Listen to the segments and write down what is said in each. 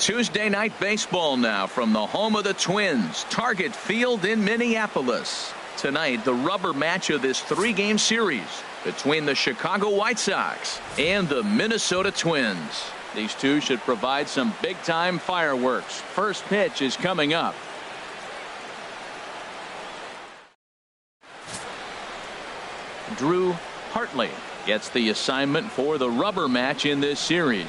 Tuesday night baseball now from the home of the Twins, Target Field in Minneapolis. Tonight, the rubber match of this 3-game series between the Chicago White Sox and the Minnesota Twins. These two should provide some big-time fireworks. First pitch is coming up. Drew Hartley gets the assignment for the rubber match in this series.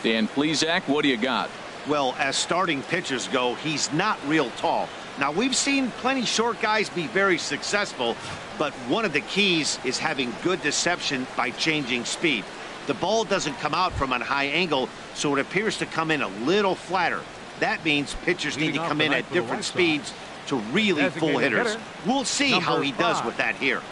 Dan Plesac, what do you got? Well, as starting pitchers go, he's not real tall. Now, we've seen plenty short guys be very successful, but one of the keys is having good deception by changing speed. The ball doesn't come out from a high angle, so it appears to come in a little flatter. That means pitchers need to come in at different speeds to really fool hitters. We'll see how he does with that here.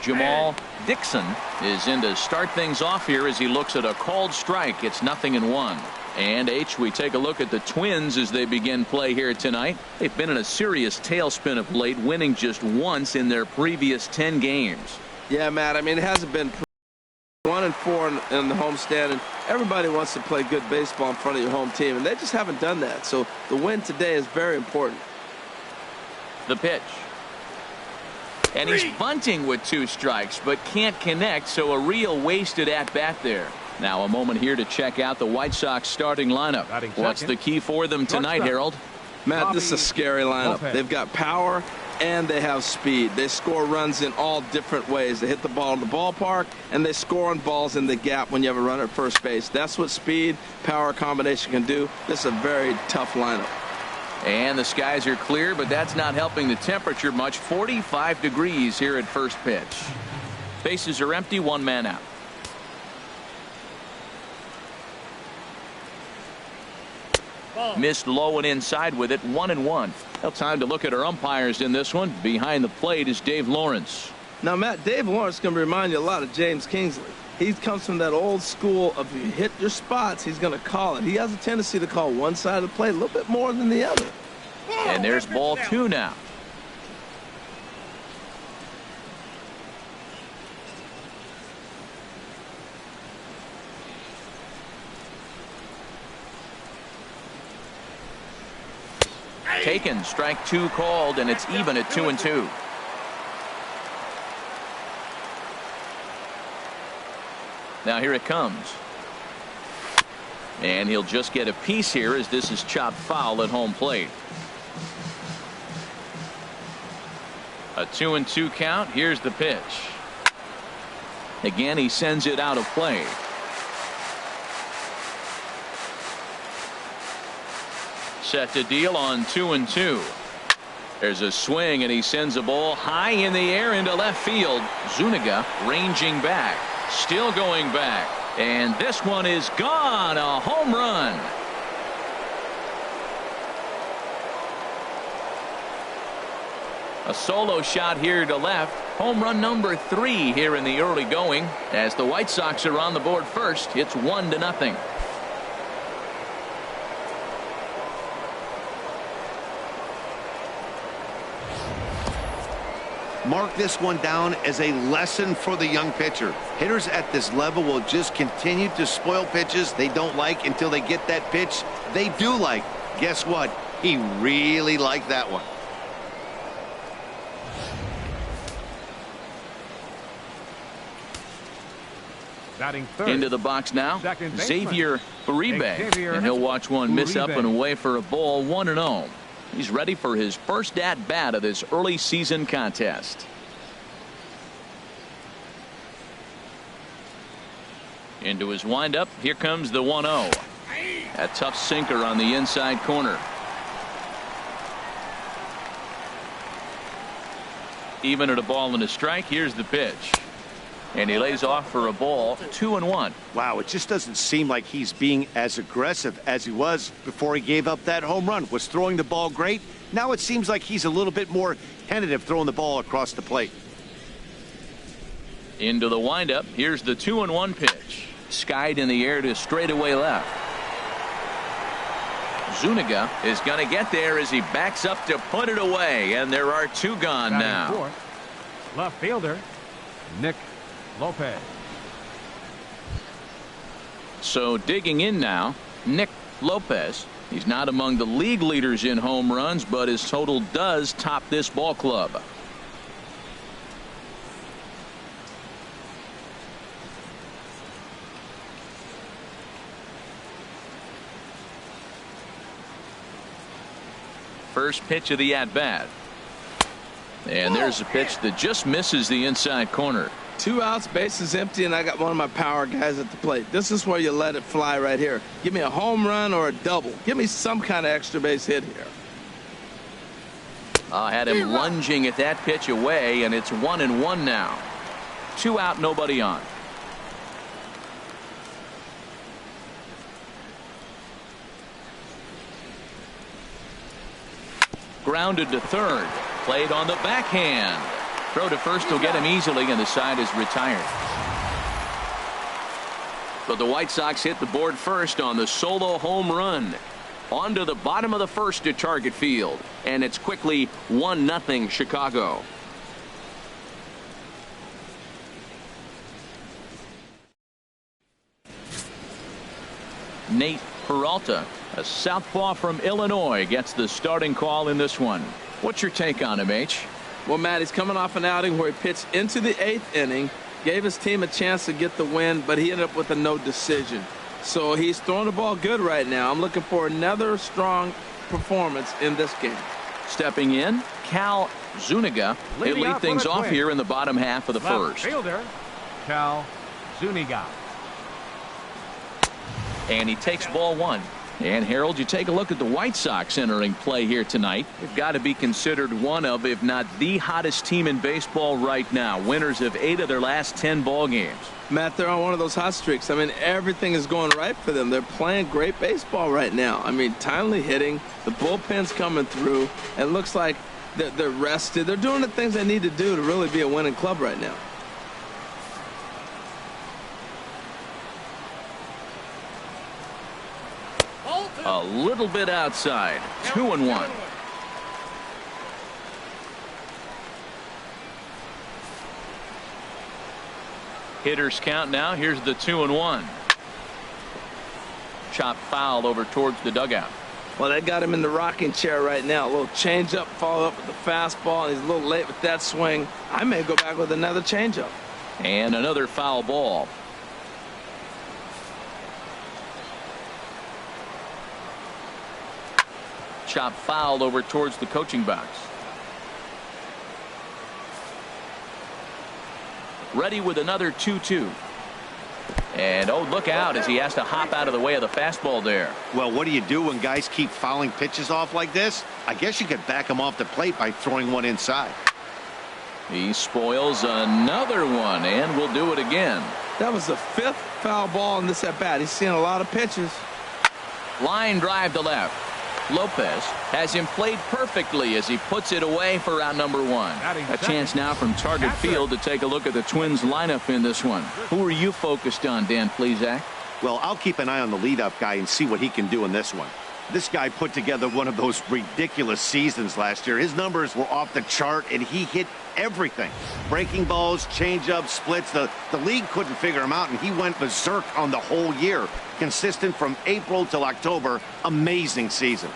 Jamal Dixon is in to start things off here as he looks at a called strike. It's 0-1. And we take a look at the Twins as they begin play here tonight. They've been in a serious tailspin of late, winning just once in their previous 10 games. Yeah, Matt, I mean, it hasn't been 1-4 in the homestand, and everybody wants to play good baseball in front of your home team, and they just haven't done that. So the win today is very important. The pitch. And he's bunting with 2 strikes, but can't connect, so a real wasted at-bat there. Now a moment here to check out the White Sox starting lineup. What's the key for them tonight, Harold? Matt, this is a scary lineup. They've got power and they have speed. They score runs in all different ways. They hit the ball in the ballpark, and they score on balls in the gap when you have a runner at first base. That's what speed, power combination can do. This is a very tough lineup. And the skies are clear, but that's not helping the temperature much. 45 degrees here at first pitch. Bases are empty, 1 man out. Missed low and inside with it, 1-1. Well, time to look at our umpires in this one. Behind the plate is Dave Lawrence. Now, Matt, Dave Lawrence can remind you a lot of James Kingsley. He comes from that old school of you hit your spots, he's going to call it. He has a tendency to call one side of the plate a little bit more than the other. And there's ball 2 now. Taken, strike 2 called, and it's even at 2-2. Now here it comes. And he'll just get a piece here as this is chopped foul at home plate. A 2-2 count. Here's the pitch. Again, he sends it out of play. Set to deal on 2-2. There's a swing, and he sends a ball high in the air into left field. Zuniga ranging back. Still going back. And this one is gone. A home run. A solo shot here to left. Home run number 3 here in the early going. As the White Sox are on the board first, it's 1-0. Mark this one down as a lesson for the young pitcher. Hitters at this level will just continue to spoil pitches they don't like until they get that pitch they do like. Guess what? He really liked that one. Into the box now, Xavier Uribe, and he'll watch one miss up and away for a ball. 1-0. He's ready for his first at-bat of this early season contest. Into his windup. Here comes the 1-0. A tough sinker on the inside corner. Even at a ball and a strike. Here's the pitch. And he lays off for a ball. 2-1. Wow, it just doesn't seem like he's being as aggressive as he was before he gave up that home run. Was throwing the ball great. Now it seems like he's a little bit more tentative throwing the ball across the plate. Into the windup. Here's the 2-1 pitch. Skied in the air to straightaway left. Zuniga is going to get there as he backs up to put it away. And there are 2 gone now. Fourth, left fielder Nick Lopez. So digging in now, Nick Lopez. He's not among the league leaders in home runs, but his total does top this ball club. First pitch of the at-bat. And there's a pitch that just misses the inside corner. 2 outs, bases empty, and I got one of my power guys at the plate. This is where you let it fly right here. Give me a home run or a double. Give me some kind of extra base hit here. Had him lunging at that pitch away, and it's 1-1 now. 2 out, nobody on. Grounded to third. Played on the backhand. Throw to first will get him easily, and the side is retired. But the White Sox hit the board first on the solo home run. On to the bottom of the first at Target Field, and it's quickly 1-0 Chicago. Nate Peralta, a southpaw from Illinois, gets the starting call in this one. What's your take on him, H? Well, Matt, he's coming off an outing where he pitched into the 8th inning, gave his team a chance to get the win, but he ended up with a no decision. So he's throwing the ball good right now. I'm looking for another strong performance in this game. Stepping in, Cal Zuniga. He'll lead things off here in the bottom half of the first. Fielder, Cal Zuniga. And he takes ball one. And Harold, you take a look at the White Sox entering play here tonight. They've got to be considered one of, if not the hottest team in baseball right now. Winners of 8 of their last 10 ball games. Matt, they're on one of those hot streaks. I mean, everything is going right for them. They're playing great baseball right now. I mean, timely hitting, the bullpen's coming through. It looks like they're rested. They're doing the things they need to do to really be a winning club right now. A little bit outside. 2-1. Hitters count now. Here's the 2-1. Chop foul over towards the dugout. Well, they got him in the rocking chair right now. A little changeup, follow up with the fastball, and he's a little late with that swing. I may go back with another changeup. And another foul ball. Chop fouled over towards the coaching box. Ready with another 2-2. And oh, look out as he has to hop out of the way of the fastball there. Well, what do you do when guys keep fouling pitches off like this? I guess you could back him off the plate by throwing one inside. He spoils another one, and will do it again. That was the 5th foul ball in this at bat. He's seen a lot of pitches. Line drive to left. Lopez has him played perfectly as he puts it away for out number 1. A chance now from Target Field to take a look at the Twins lineup in this one. Who are you focused on, Dan Plesac? Well, I'll keep an eye on the leadoff guy and see what he can do in this one. This guy put together one of those ridiculous seasons last year. His numbers were off the chart, and he hit everything. Breaking balls, changeups, splits. The league couldn't figure him out, and he went berserk on the whole year. Consistent from April till October. Amazing season.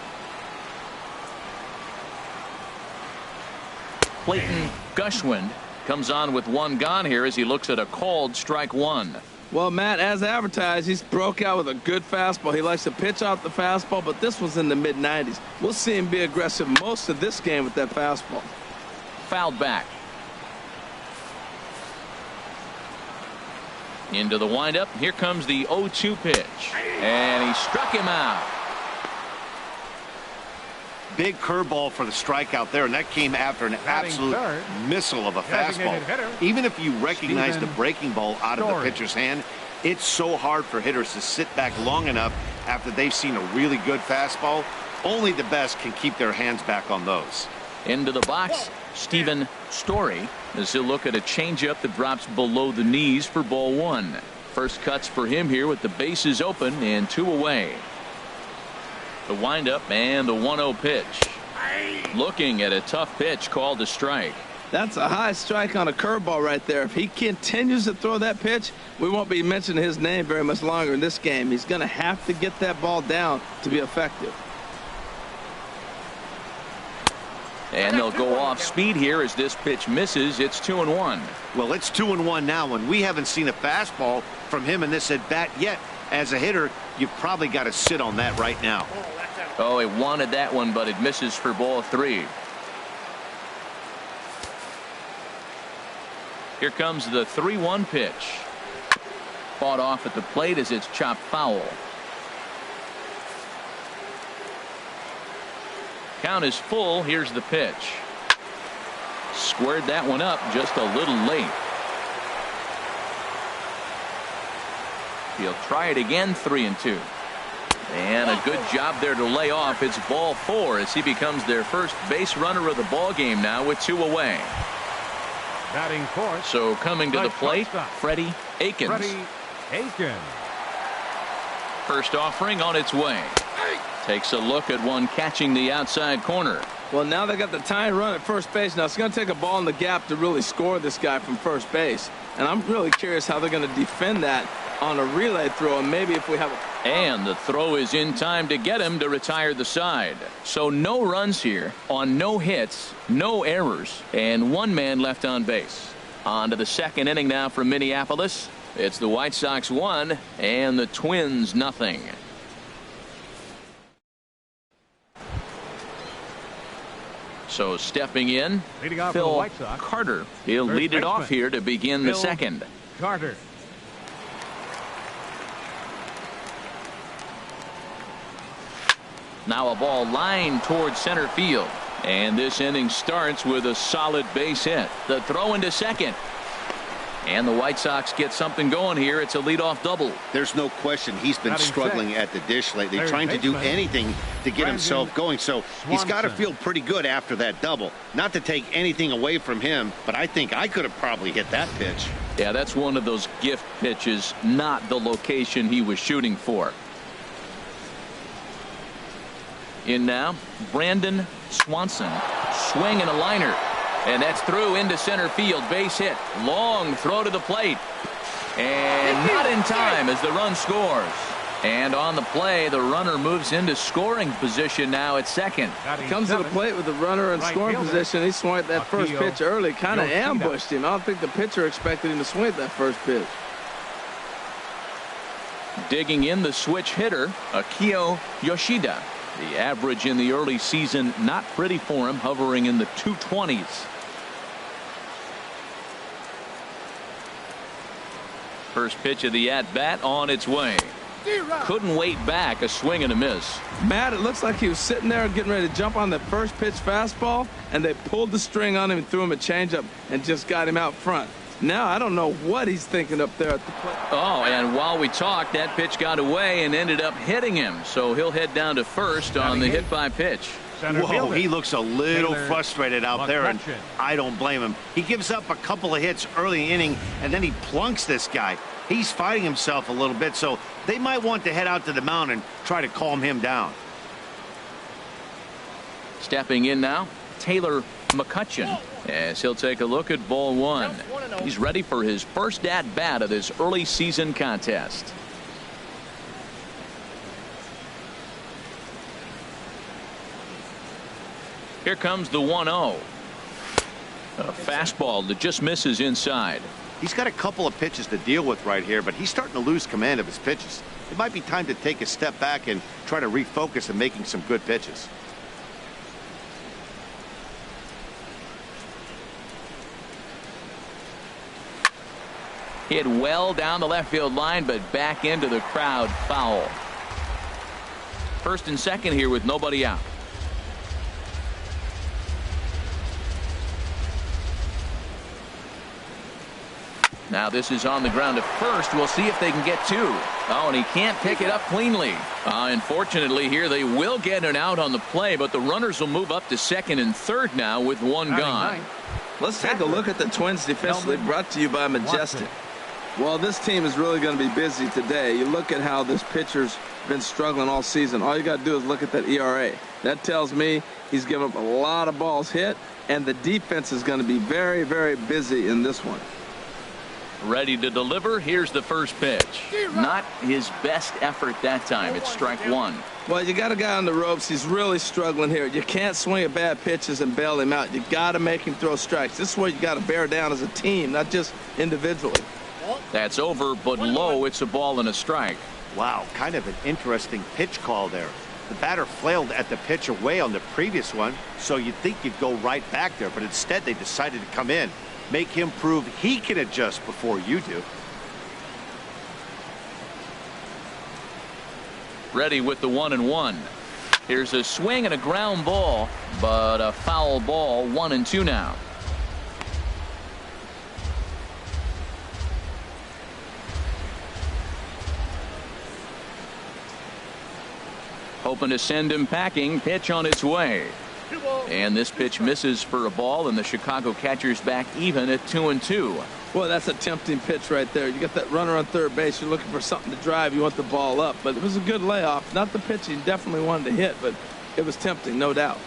Clayton Gushwind comes on with 1 gone here as he looks at a called strike 1. Well, Matt, as advertised, he's broke out with a good fastball. He likes to pitch off the fastball, but this was in the mid-90s. We'll see him be aggressive most of this game with that fastball. Fouled back. Into the windup. Here comes the 0-2 pitch. And he struck him out. Big curveball for the strikeout there, and that came after an absolute missile of a fastball. Even if you recognize the breaking ball out of the pitcher's hand, it's so hard for hitters to sit back long enough after they've seen a really good fastball. Only the best can keep their hands back on those. Into the box, Stephen Story, as he'll look at a changeup that drops below the knees for ball 1. First cuts for him here with the bases open and 2 away. The windup and the 1-0 pitch. Looking at a tough pitch called a strike. That's a high strike on a curveball right there. If he continues to throw that pitch, we won't be mentioning his name very much longer in this game. He's going to have to get that ball down to be effective. And they'll go off speed here as this pitch misses. It's 2-1. Well, it's 2-1 now, and we haven't seen a fastball from him in this at-bat yet. As a hitter, you've probably got to sit on that right now. Oh, he wanted that one, but it misses for ball 3. Here comes the 3-1 pitch. Fought off at the plate as it's chopped foul. Count is full. Here's the pitch. Squared that one up just a little late. He'll try it again. 3-2. And a good job there to lay off. It's ball 4 as he becomes their first base runner of the ball game now with 2 away. Batting fourth. So coming to the plate, Freddie Aikens. First offering on its way. Takes a look at one catching the outside corner. Well, now they got the tying run at first base. Now it's going to take a ball in the gap to really score this guy from first base. And I'm really curious how they're going to defend that on a relay throw. And maybe if we have a... And the throw is in time to get him to retire the side. So no runs here on no hits, no errors, and 1 man left on base. On to the second inning now from Minneapolis. It's the White Sox 1 and the Twins nothing. So stepping in, Phil Carter. He'll lead it off here to begin the second. Carter. Now a ball lined towards center field. And this inning starts with a solid base hit. The throw into second. And the White Sox get something going here. It's a leadoff double. There's no question he's been struggling at the dish lately, trying to do anything to get himself going. So he's got to feel pretty good after that double. Not to take anything away from him, but I think I could have probably hit that pitch. Yeah, that's one of those gift pitches, not the location he was shooting for. In now, Brandon Swanson. Swing and a liner. And that's through into center field. Base hit. Long throw to the plate. And not in time as the run scores. And on the play, the runner moves into scoring position now at second. He comes to the plate with the runner in scoring position. He swung at that first pitch early. Kind of ambushed him. I don't think the pitcher expected him to swing at that first pitch. Digging in the switch hitter, Akio Yoshida. The average in the early season not pretty for him, hovering in the 220s. First pitch of the at-bat on its way. Couldn't wait back. A swing and a miss. Matt, it looks like he was sitting there getting ready to jump on the first pitch fastball, and they pulled the string on him and threw him a changeup and just got him out front. Now I don't know what he's thinking up there at the plate. Oh, and while we talked, that pitch got away and ended up hitting him. So he'll head down to first on the hit by pitch. Whoa, he looks a little frustrated out there, and I don't blame him. He gives up a couple of hits early inning, and then he plunks this guy. He's fighting himself a little bit, so they might want to head out to the mound and try to calm him down. Stepping in now, Taylor McCutcheon, as he'll take a look at ball 1. He's ready for his first at-bat of this early season contest. Here comes the 1-0. A fastball that just misses inside. He's got a couple of pitches to deal with right here, but he's starting to lose command of his pitches. It might be time to take a step back and try to refocus on making some good pitches. Hit well down the left field line, but back into the crowd. Foul. First and second here with nobody out. Now this is on the ground at first. We'll see if they can get 2. Oh, and he can't pick it up cleanly. Unfortunately here they will get an out on the play, but the runners will move up to second and third now with 1 gone. Let's take a look at the Twins defensively, brought to you by Majestic. Well, this team is really going to be busy today. You look at how this pitcher's been struggling all season. All you got to do is look at that ERA. That tells me he's given up a lot of balls hit, and the defense is going to be very, very busy in this one. Ready to deliver. Here's the first pitch. Not his best effort that time. It's strike one. Well, you got a guy on the ropes. He's really struggling here. You can't swing at bad pitches and bail him out. You got to make him throw strikes. This is where you got to bear down as a team, not just individually. That's over, but low. It's a ball and a strike. Wow, kind of an interesting pitch call there. The batter flailed at the pitch away on the previous one, so you'd think you'd go right back there, but instead they decided to come in. Make him prove he can adjust before you do. Ready with the 1-1. Here's a swing and a ground ball, but a foul ball. 1-2 now. Hoping to send him packing. Pitch on its way. And this pitch misses for a ball, and the Chicago catcher's back even at 2-2. Well, that's a tempting pitch right there. You got that runner on third base. You're looking for something to drive. You want the ball up. But it was a good layoff. Not the pitch he definitely wanted to hit, but it was tempting, no doubt.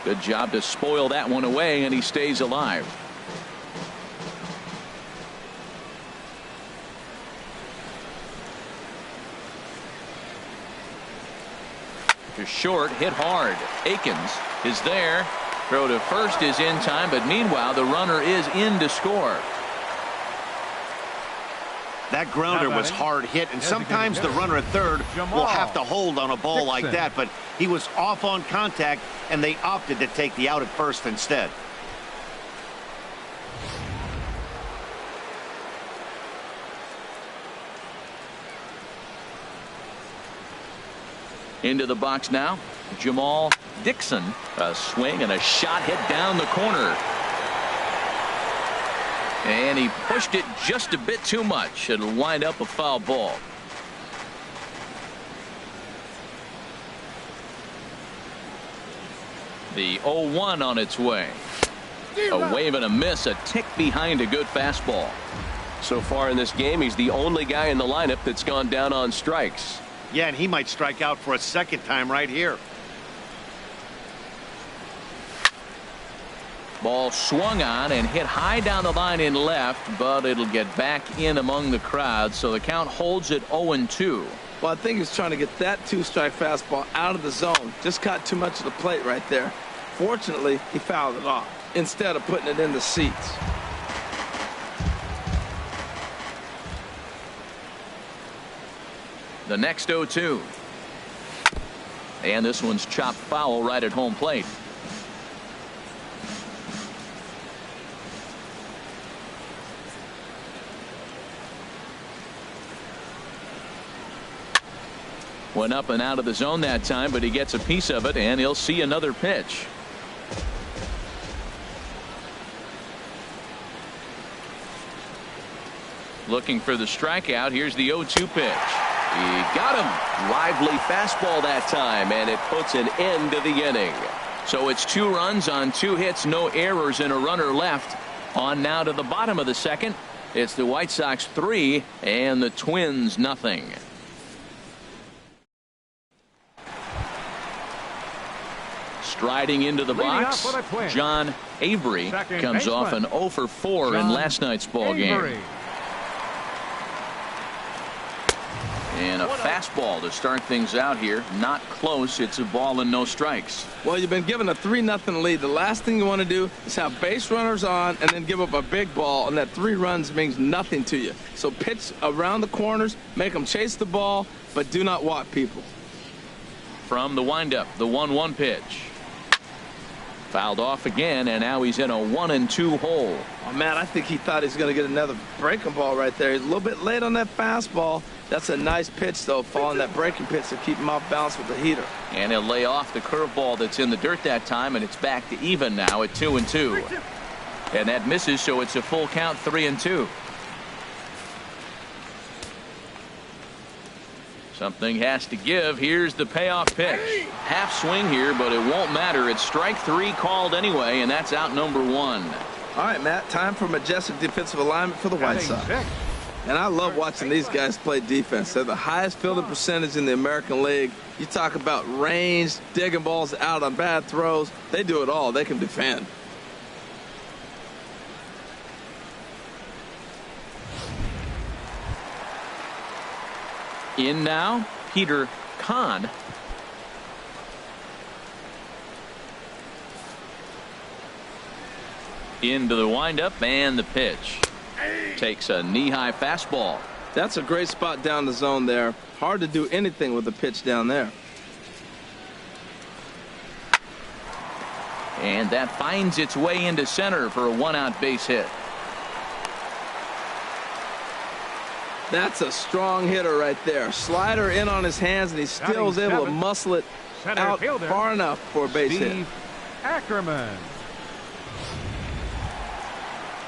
Good job to spoil that one away, and he stays alive. To short, hit hard. Akins is there. Throw to first is in time, but meanwhile the runner is in to score. That grounder was hard hit, and sometimes the runner at third will have to hold on a ball like that, but he was off on contact, and they opted to take the out at first instead. Into the box now, Jamal Dixon. A swing and a shot hit down the corner. And he pushed it just a bit too much. It'll wind up a foul ball. The 0-1 on its way. A wave and a miss, a tick behind a good fastball. So far in this game, he's the only guy in the lineup that's gone down on strikes. Yeah, and he might strike out for a second time right here. Ball swung on and hit high down the line in left, but it'll get back in among the crowd, so the count holds at 0-2. Well, I think he's trying to get that two-strike fastball out of the zone. Just caught too much of the plate right there. Fortunately, he fouled it off instead of putting it in the seats. The next 0-2. And this one's chopped foul right at home plate. Went up and out of the zone that time, but he gets a piece of it, and he'll see another pitch. Looking for the strikeout. Here's the 0-2 pitch. He got him. Lively fastball that time, and it puts an end to the inning. So it's 2 runs on 2 hits, no errors, and a runner left. On now to the bottom of the second. It's the White Sox 3 and the Twins nothing. Striding into the box, John Avery comes off an 0 for 4 in last night's ball game. And a fastball to start things out here. Not close. It's a ball and no strikes. Well, you've been given a 3-0 lead. The last thing you want to do is have base runners on and then give up a big ball, and that 3 runs means nothing to you. So pitch around the corners, make them chase the ball, but do not walk people. From the windup, the 1-1 pitch. Fouled off again, and now he's in a 1-2 hole. Oh, man, I think he thought he was going to get another breaking ball right there. He's a little bit late on that fastball. That's a nice pitch, though, following that breaking pitch to keep him off balance with the heater. And he'll lay off the curveball that's in the dirt that time, and it's back to even now at 2-2. And that misses, so it's a full count, 3-2. Something has to give. Here's the payoff pitch. Half swing here, but it won't matter. It's strike 3 called anyway, and that's out number 1. All right, Matt, time for majestic defensive alignment for the White Sox. And I love watching these guys play defense. They're the highest fielding percentage in the American League. You talk about range, digging balls out on bad throws. They do it all. They can defend. In now, Peter Kahn. Into the windup and the pitch. Takes a knee-high fastball. That's a great spot down the zone there. Hard to do anything with the pitch down there. And that finds its way into center for a one-out base hit. That's a strong hitter right there. Slider in on his hands, and he still was able to muscle it out far enough for a base hit. Ackerman.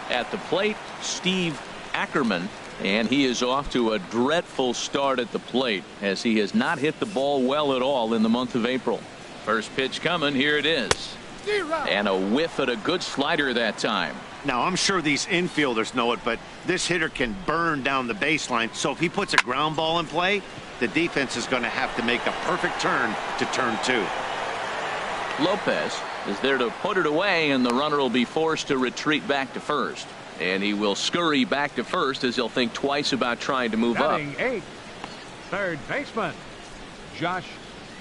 At the plate, Steve Ackerman, and he is off to a dreadful start at the plate as he has not hit the ball well at all in the month of April. First pitch coming, here it is. And a whiff at a good slider that time. Now, I'm sure these infielders know it, but this hitter can burn down the baseline. So if he puts a ground ball in play, the defense is going to have to make a perfect turn to turn two. Lopez is there to put it away, and the runner will be forced to retreat back to first. And he will scurry back to first as he'll think twice about trying to move up. Batting eighth, third baseman, Josh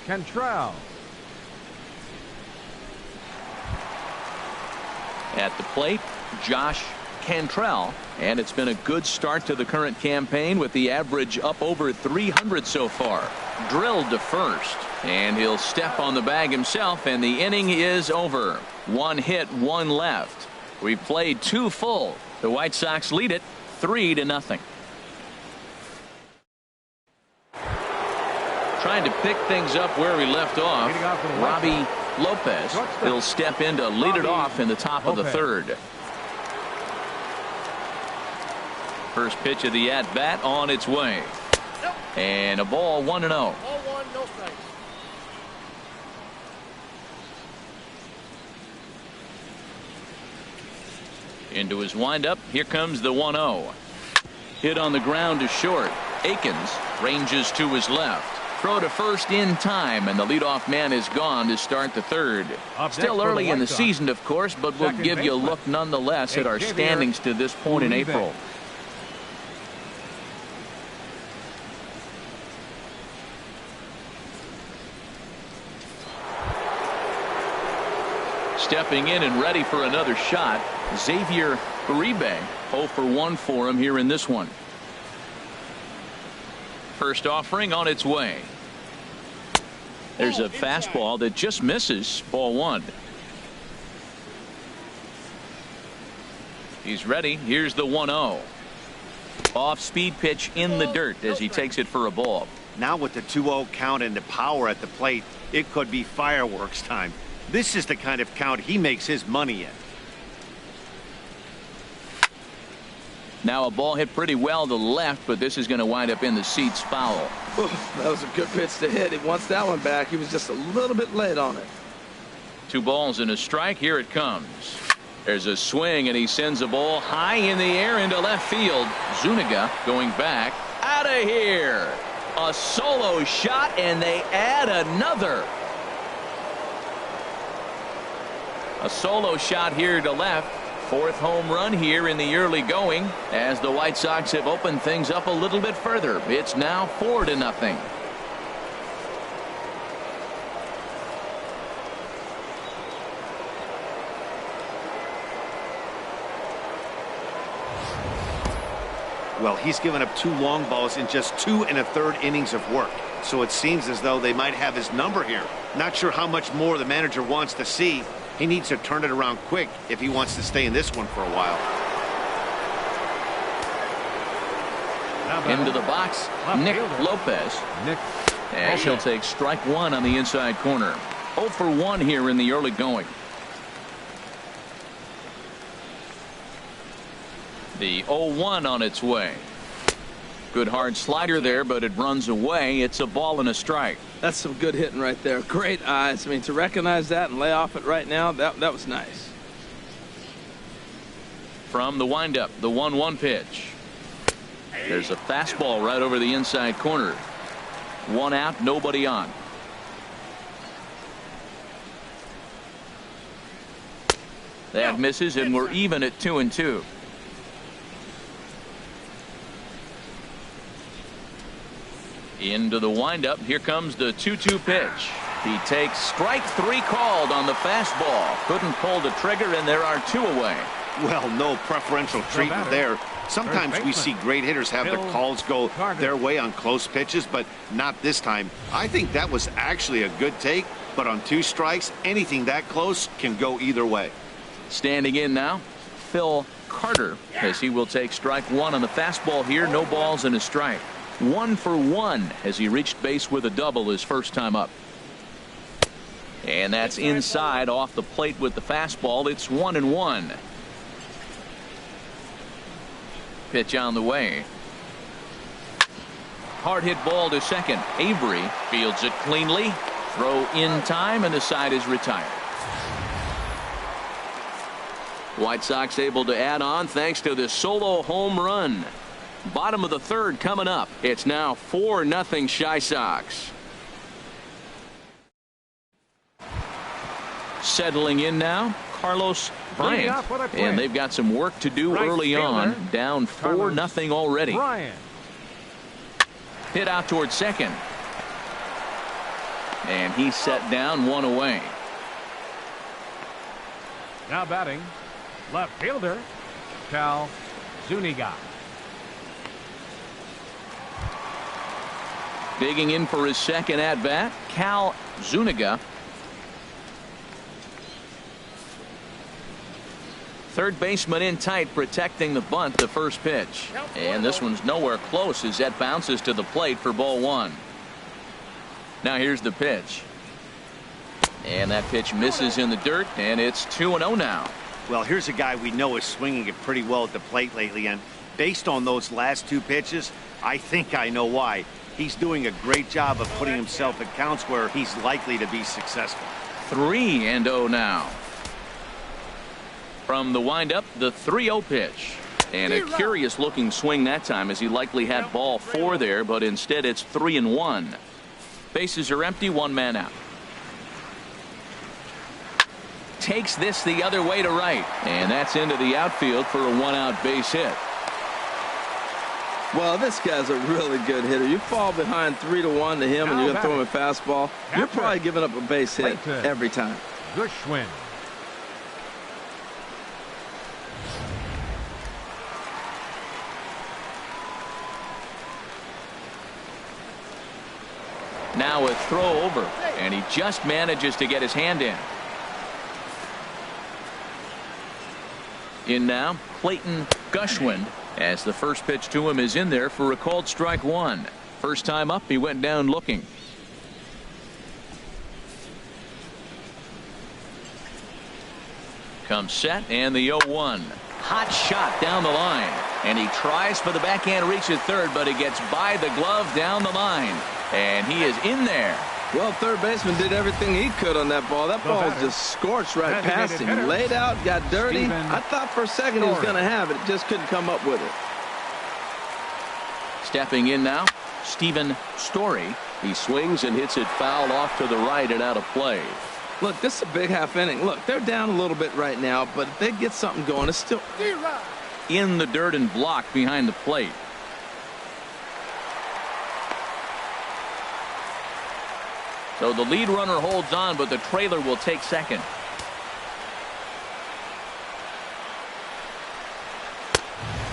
Cantrell. At the plate, Josh Cantrell, and it's been a good start to the current campaign with the average up over 300 so far. Drilled to first, and he'll step on the bag himself, and the inning is over. One hit, one left. We've played two full. The White Sox lead it 3-0. Trying to pick things up where we left off. Robbie Lopez will step in to lead it off in the top of the third. First pitch of the at-bat on its way. And a ball, 1-0. Ball one, no strikes. Into his windup. Here comes the 1-0. Hit on the ground to short. Akins ranges to his left. Throw to first in time, and the leadoff man is gone to start the third. Still early in the season, of course, but we'll give you a look nonetheless at our standings to this point in April. Stepping in and ready for another shot, Xavier Uribe. 0 for 1 for him here in this one. First offering on its way. There's a fastball that just misses. Ball one. He's ready. Here's the 1-0. Off speed pitch in the dirt as he takes it for a ball. Now with the 2-0 count and the power at the plate, it could be fireworks time. This is the kind of count he makes his money in. Now a ball hit pretty well to the left, but this is going to wind up in the seats foul. That was a good pitch to hit. He wants that one back. He was just a little bit late on it. 2 balls and a strike. Here it comes. There's a swing, and he sends a ball high in the air into left field. Zuniga going back. Out of here. A solo shot, and they add another. A solo shot here to left. 4th home run here in the early going as the White Sox have opened things up a little bit further. It's now 4-0. Well, he's given up 2 long balls in just 2 1/3 innings of work. So it seems as though they might have his number here. Not sure how much more the manager wants to see. He needs to turn it around quick if he wants to stay in this one for a while. Into the box, Nick Lopez. And she'll take strike 1 on the inside corner. 0 for 1 here in the early going. The 0-1 on its way. Good hard slider there, but it runs away. It's a ball and a strike. That's some good hitting right there. Great eyes. I mean, to recognize that and lay off it right now, that was nice. From the windup, the 1-1 pitch. There's a fastball right over the inside corner. 1 out, nobody on. That misses, and we're even at 2-2. Into the windup. Here comes the 2-2 pitch. He takes strike 3 called on the fastball. Couldn't pull the trigger, and there are 2 away. Well, no preferential treatment there. Sometimes we see great hitters have the calls go their way on close pitches, but not this time. I think that was actually a good take, but on 2 strikes, anything that close can go either way. Standing in now, Phil Carter, as he will take strike 1 on the fastball here. No balls and a strike. 1 for 1 as he reached base with a double his first time up. And that's inside off the plate with the fastball. It's 1-1. Pitch on the way. Hard hit ball to second. Avery fields it cleanly. Throw in time, and the side is retired. White Sox able to add on thanks to the solo home run. Bottom of the 3rd coming up. It's now 4-0 Chi Sox. Settling in now, Carlos Bryant, and they've got some work to do early on. Down 4-0 already. Hit out towards second, and he's set down, 1 away. Now batting, left fielder Cal Zuniga. Digging in for his second at bat, Cal Zuniga. Third baseman in tight, protecting the bunt. The first pitch, and this one's nowhere close as that bounces to the plate for ball 1. Now here's the pitch, and that pitch misses in the dirt, and it's 2-0 now. Well, here's a guy we know is swinging it pretty well at the plate lately, and based on those last 2 pitches, I think I know why. He's doing a great job of putting himself at counts where he's likely to be successful. 3-0 now. From the windup, the 3-0 pitch. And a curious looking swing that time, as he likely had ball 4 there, but instead it's 3-1. Bases are empty, 1 man out. Takes this the other way to right, and that's into the outfield for a 1-out base hit. Well, this guy's a really good hitter. You fall behind 3-1 to him, and you're going to throw him a fastball. You're probably giving up a base hit every time. Gushwin. Now a throw over, and he just manages to get his hand in. In now, Clayton Gushwin, as the first pitch to him is in there for a called strike 1. First time up, he went down looking. Comes set, and the 0-1. Hot shot down the line, and he tries for the backhand reach at third, but he gets by the glove down the line, and he is in there. Well, third baseman did everything he could on that ball. That ball was just scorched right past him. Laid out, got dirty. I thought for a second he was going to have it. Just couldn't come up with it. Stepping in now, Stephen Story. He swings and hits it foul off to the right and out of play. Look, this is a big half inning. Look, they're down a little bit right now, but if they get something going, it's still in the dirt and blocked behind the plate. So the lead runner holds on, but the trailer will take second.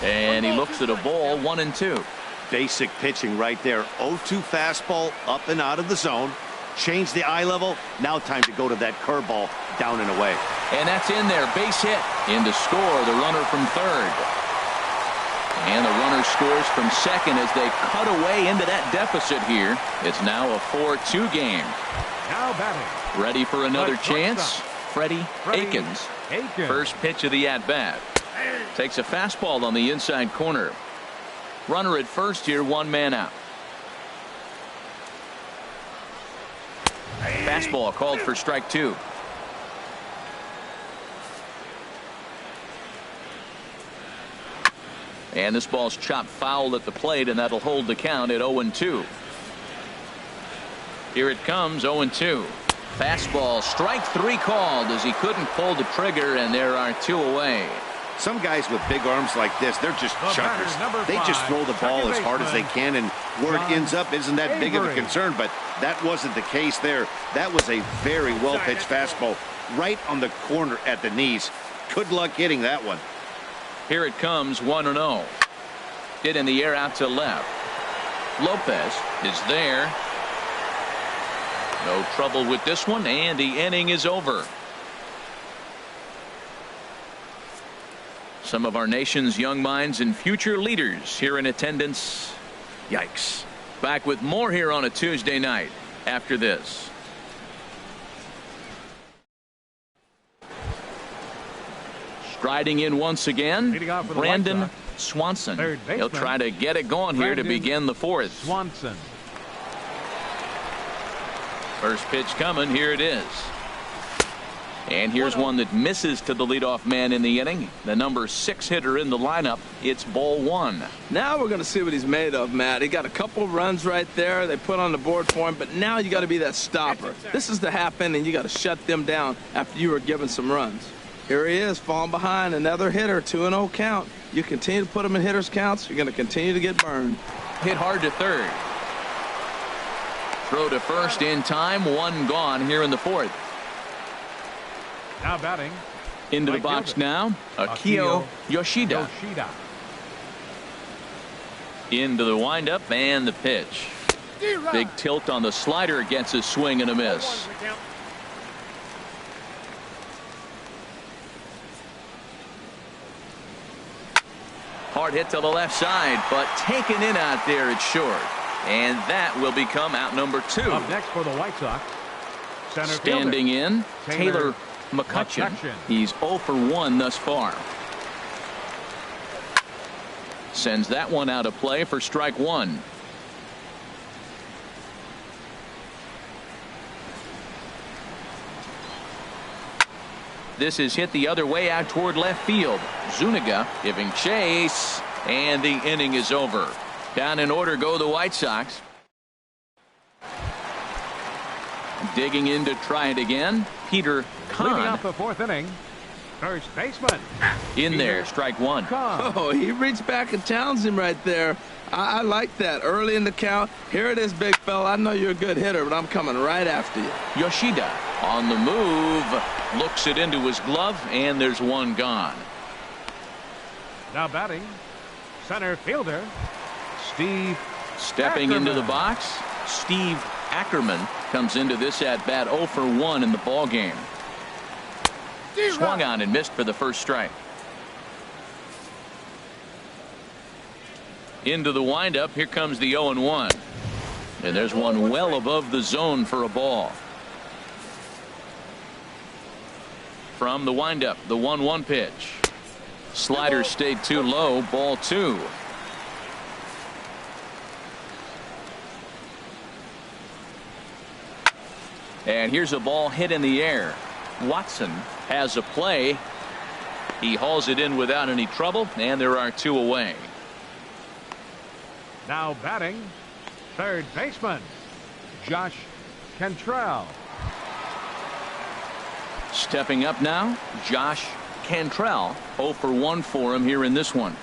And he looks at a ball, 1-2. Basic pitching right there. 0-2 fastball up and out of the zone. Change the eye level. Now time to go to that curveball down and away. And that's in there. Base hit. In to score the runner from third. And the runner scores from second as they cut away into that deficit here. It's now a 4-2 game. Now batting. Ready for another chance? Freddie Aikens. First pitch of the at-bat. Takes a fastball on the inside corner. Runner at first here, 1 man out. Fastball called for strike 2. And this ball's chopped foul at the plate, and that'll hold the count at 0-2. Here it comes, 0-2. Fastball, strike 3 called as he couldn't pull the trigger, and there are 2 away. Some guys with big arms like this, they're just chuckers. They just throw the ball as hard as they can, and where it ends up isn't that big of a concern, but that wasn't the case there. That was a very well-pitched fastball right on the corner at the knees. Good luck hitting that one. Here it comes, 1-0. Hit in the air out to left. Lopez is there. No trouble with this one, and the inning is over. Some of our nation's young minds and future leaders here in attendance. Yikes. Back with more here on a Tuesday night after this. Striding in once again, Brandon Swanson. He'll try to get it going here to begin the 4th. Swanson. First pitch coming. Here it is. And here's one that misses to the leadoff man in the inning. The number 6 hitter in the lineup. It's ball 1. Now we're going to see what he's made of, Matt. He got a couple runs right there. They put on the board for him, but now you got to be that stopper. This is the half inning. You got to shut them down after you were given some runs. Here he is, falling behind. Another hitter, 2-0 count. You continue to put him in hitters' counts, you're going to continue to get burned. Hit hard to third. Throw to first in time. 1 gone here in the 4th. Now batting. Into the box now, Akio Yoshida. Into the windup and the pitch. Big tilt on the slider, gets a swing and a miss. Hard hit to the left side, but taken in out there, it's short. And that will become out number 2. Up next for the White Sox. Center Standing fielder. in, Taylor McCutcheon. He's 0 for 1 thus far. Sends that one out of play for strike 1. This is hit the other way out toward left field. Zuniga giving chase, and the inning is over. Down in order go the White Sox. Digging in to try it again, Peter Leading Kahn. off the 4th inning, first baseman. In there, strike 1. Oh, he reached back and challenged him right there. I like that. Early in the count. Here it is, big fella. I know you're a good hitter, but I'm coming right after you. Yoshida on the move. Looks it into his glove, and there's 1 gone. Now batting, center fielder, Steve Stepping Ackerman. into the box, Steve Ackerman comes into this at bat 0 for 1 in the ball game. Swung on and missed for the first strike. Into the windup. Here comes the 0-1. And there's one well above the zone for a ball. From the windup, the 1-1 pitch. Slider stayed too low. Ball 2. And here's a ball hit in the air. Watson has a play. He hauls it in without any trouble, and there are 2 away. Now batting, third baseman, Josh Cantrell. Stepping up now, Josh Cantrell. 0 for 1 for him here in this one.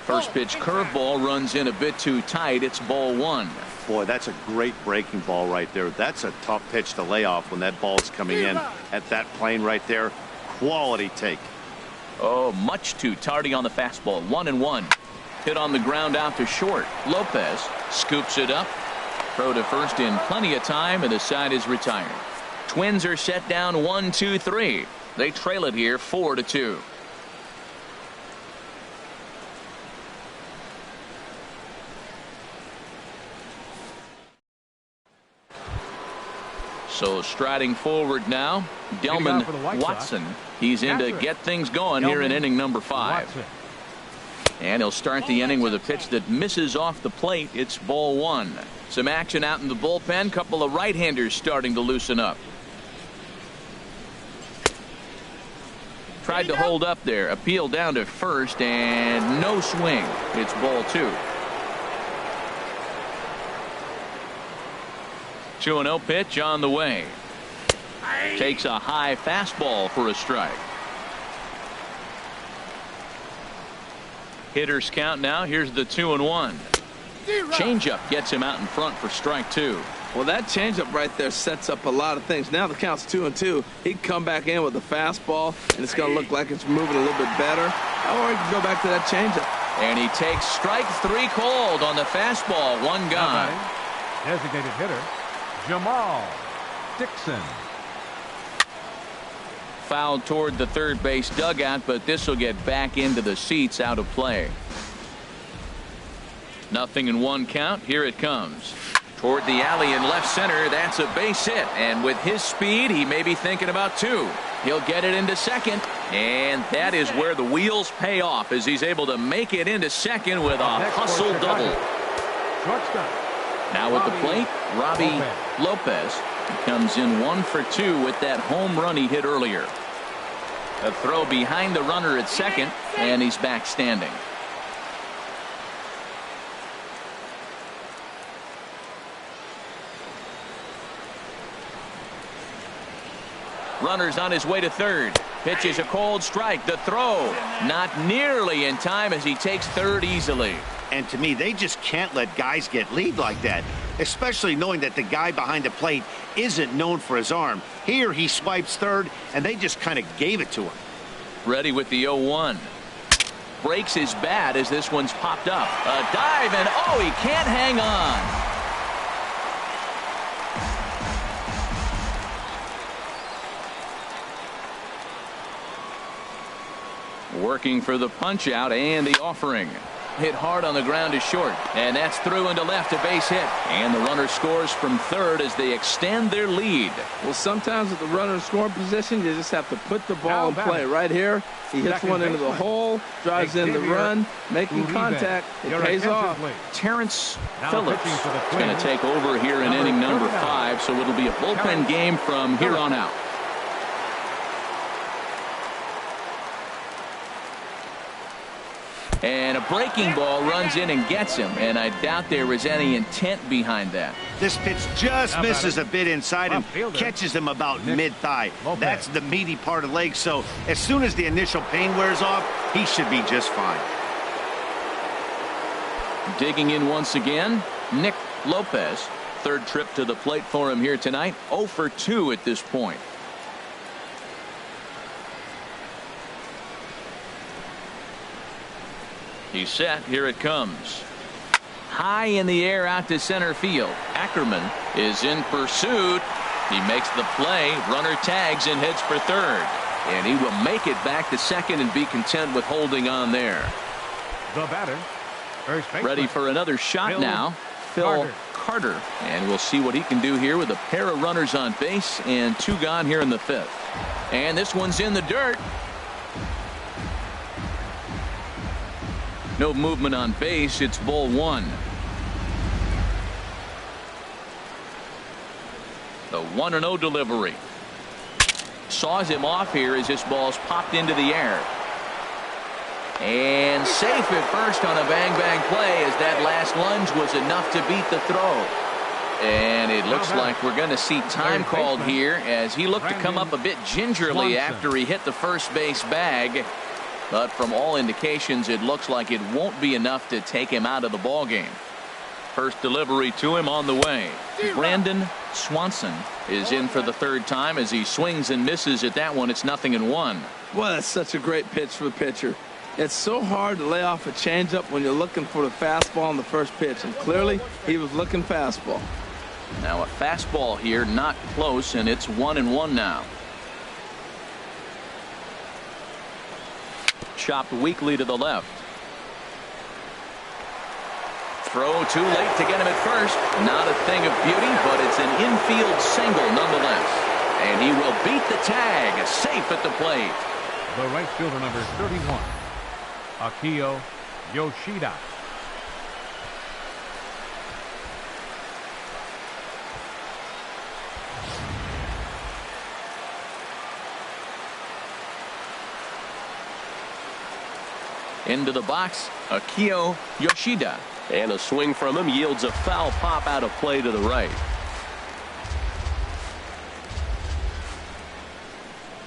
First pitch curveball runs in a bit too tight. It's ball 1. Boy, that's a great breaking ball right there. That's a tough pitch to lay off when that ball's coming in at that plane right there. Quality take. Oh, much too tardy on the fastball. 1-1. Hit on the ground out to short. Lopez scoops it up. Throw to first in plenty of time, and the side is retired. Twins are set down 1-2-3. They trail it here 4-2. So striding forward now, Delman Watson. He's in to get things going here in inning number 5. And he'll start the inning with a pitch that misses off the plate. It's ball 1. Some action out in the bullpen. Couple of right-handers starting to loosen up. Tried to hold up there. Appeal down to first, and no swing. It's ball 2. 2-0 pitch on the way. Takes a high fastball for a strike. Hitters count now. Here's the 2-1. Changeup gets him out in front for strike 2. Well, that changeup right there sets up a lot of things. Now the count's 2-2. He can come back in with a fastball, and it's going to look like it's moving a little bit better. Or he can go back to that changeup. And he takes strike 3 called on the fastball. 1 gone. Designated hitter, Jamal Dixon. Fouled toward the third base dugout, but this will get back into the seats, out of play. 0-1 count. Here it comes. Toward the alley in left center. That's a base hit. And with his speed, he may be thinking about 2. He'll get it into second. And that is where the wheels pay off, as he's able to make it into second with a hustle double. Now at the plate, Robbie Lopez. He comes in 1 for 2 with that home run he hit earlier. A throw behind the runner at second, and he's back standing. Runner's on his way to third. Pitches a cold strike. The throw not nearly in time, as he takes third easily. And to me, they just can't let guys get lead like that, especially knowing that the guy behind the plate isn't known for his arm. Here he swipes third, and they just kind of gave it to him. Ready with the 0-1. Breaks his bat as this one's popped up. A dive, and oh, he can't hang on. Working for the punch out and the offering. Hit hard on the ground to short, and that's through into left, a base hit, and the runner scores from third as they extend their lead. Well, sometimes at the runner in scoring position, you just have to put the ball in play. Right here, he hits one into the hole, drives in the run, making contact. It pays off. Terrence Phillips is going to take over here in inning number 5, so it'll be a bullpen game from here on out. And a breaking ball runs in and gets him, and I doubt there was any intent behind that. This pitch just misses a bit inside and catches him about mid-thigh. That's the meaty part of the leg, so as soon as the initial pain wears off, he should be just fine. Digging in once again, Nick Lopez. Third trip to the plate for him here tonight. 0 for 2 at this point. He's set. Here it comes. High in the air out to center field. Ackerman is in pursuit. He makes the play. Runner tags and heads for third. And he will make it back to second and be content with holding on there. The batter, first baseman. Ready for another shot now. Phil Carter. And we'll see what he can do here with a pair of runners on base and 2 gone here in the 5th. And this one's in the dirt. No movement on base. It's ball 1. The 1-0 delivery. Saws him off here as this ball's popped into the air. And safe at first on a bang-bang play, as that last lunge was enough to beat the throw. And it looks like we're going to see time called here, as he looked to come up a bit gingerly after he hit the first base bag. But from all indications, it looks like it won't be enough to take him out of the ballgame. First delivery to him on the way. Brandon Swanson is in for the 3rd time as he swings and misses at that one. It's 0-1. Well, that's such a great pitch for the pitcher. It's so hard to lay off a changeup when you're looking for the fastball on the first pitch, and clearly he was looking fastball. Now a fastball here, not close, and it's 1-1 now. Chopped weakly to the left. Throw too late to get him at first. Not a thing of beauty, but it's an infield single nonetheless. And he will beat the tag, safe at the plate. The right fielder, number 31, Akio Yoshida. Into the box, Akio Yoshida. And a swing from him yields a foul pop out of play to the right.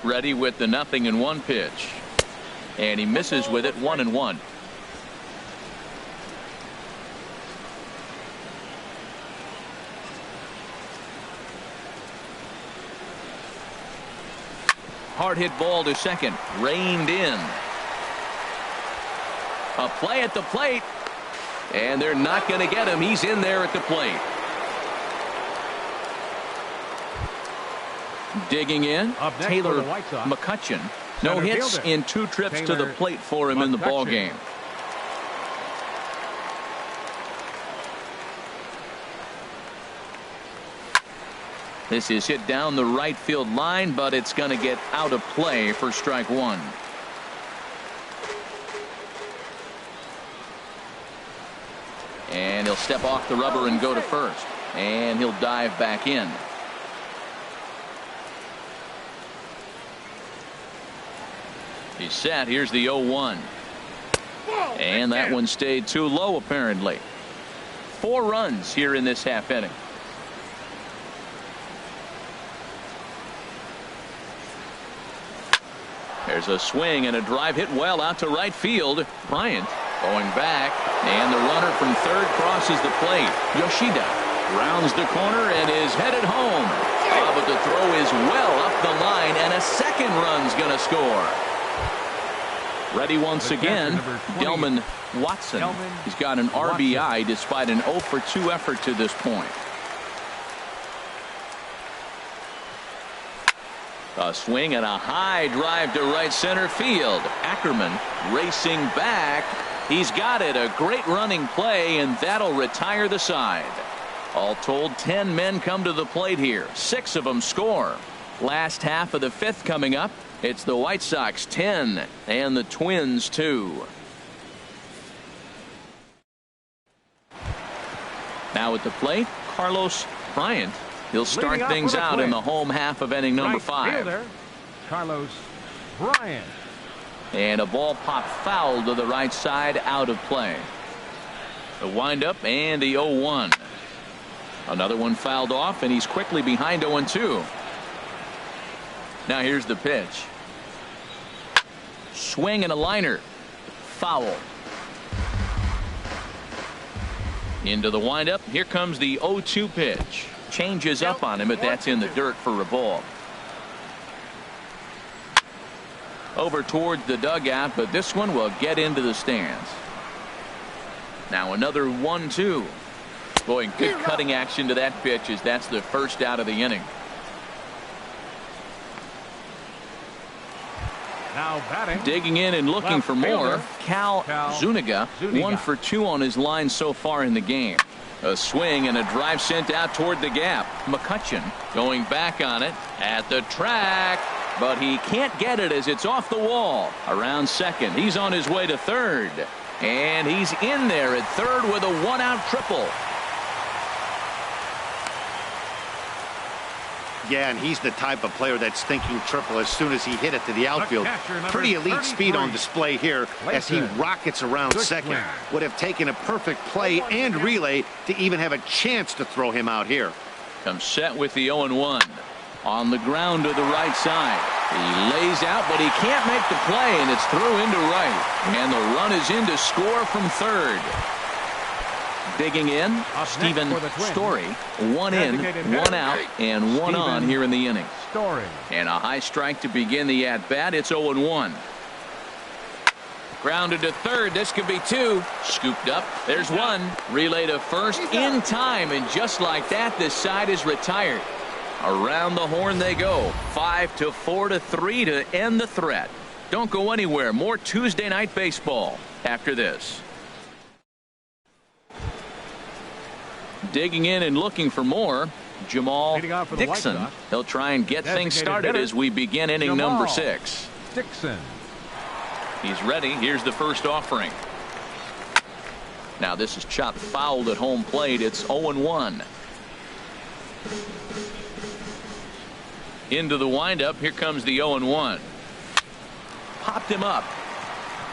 Ready with the 0-1 pitch. And he misses with it, 1-1. Hard hit ball to second. Reined in. A play at the plate. And they're not going to get him. He's in there at the plate. Digging in, Taylor McCutcheon. No hits in 2 trips to the plate for him in the ball game. This is hit down the right field line, but it's going to get out of play for strike 1. And he'll step off the rubber and go to first. And he'll dive back in. He's set. Here's the 0-1. And that one stayed too low, apparently. 4 runs here in this half inning. There's a swing and a drive hit well out to right field. Bryant going back, and the runner from third crosses the plate. Yoshida rounds the corner and is headed home. But the throw is well up the line, and a second run's going to score. Ready once again, Delman Watson. He's got an RBI despite an 0 for 2 effort to this point. A swing and a high drive to right center field. Ackerman racing back. He's got it. A great running play, and that'll retire the side. All told, 10 men come to the plate here. 6 of them score. Last half of the 5th coming up. It's the White Sox 10 and the Twins 2. Now at the plate, Carlos Bryant. He'll start things out in the home half of inning number 5. Carlos Bryant. And a ball popped foul to the right side, out of play. The windup and the 0-1. Another one fouled off, and he's quickly behind 0-2. Now here's the pitch. Swing and a liner. Foul. Into the windup. Here comes the 0-2 pitch. Changes up on him, but that's in the dirt for a ball. Over towards the dugout, but this one will get into the stands. Now another 1-2. Boy, good cutting action to that pitch, as that's the first out of the inning. Now batting. Digging in and looking for more, Cal Zuniga. 1 for 2 on his line so far in the game. A swing and a drive sent out toward the gap. McCutcheon going back on it at the track, but he can't get it as it's off the wall. Around second. He's on his way to third, and he's in there at third with a 1-out triple. Yeah, and he's the type of player that's thinking triple as soon as he hit it to the outfield. Pretty elite speed on display here as he rockets around second. Would have taken a perfect play and relay to even have a chance to throw him out here. Comes set with the 0-1. On the ground to the right side. He lays out, but he can't make the play, and it's through into right. And the run is in to score from third. Digging in, Stephen Story. 1 in, 1 out, and 1 on here in the inning. And a high strike to begin the at-bat. It's 0-1. Grounded to third. This could be 2. Scooped up. There's 1. Relay to first in time, and just like that, this side is retired. Around the horn they go. 5-4-3 to end the threat. Don't go anywhere. More Tuesday night baseball after this. Digging in and looking for more, Jamal Dixon. He'll try and get things started as we begin inning number 6. Dixon. He's ready. Here's the first offering. Now this is chopped fouled at home plate. It's 0-1. Into the windup. Here comes the 0-1. Popped him up.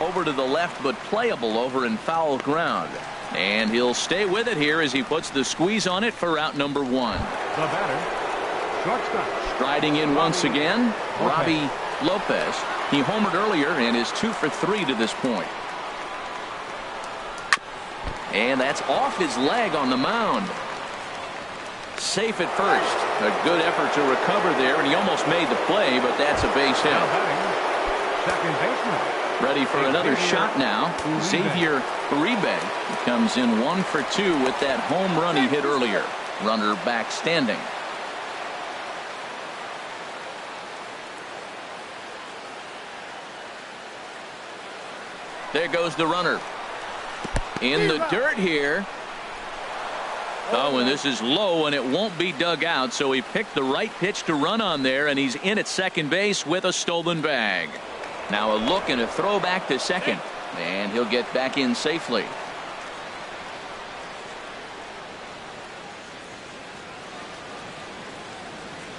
over to the left, but playable over in foul ground. And he'll stay with it here as he puts the squeeze on it for out number 1. The batter, shortstop. Striding in once again, Robbie Lopez. He homered earlier and is 2 for 3 to this point. And that's off his leg on the mound. Safe at first. A good effort to recover there, and he almost made the play, but that's a base hit. Now batting, second baseman. Ready for another shot now. Xavier Uribe comes in 1 for 2 with that home run he hit earlier. Runner back standing. There goes the runner. In the dirt here. Oh, and this is low, and it won't be dug out, so he picked the right pitch to run on there, and he's in at second base with a stolen bag. Now a look and a throw back to second, and he'll get back in safely.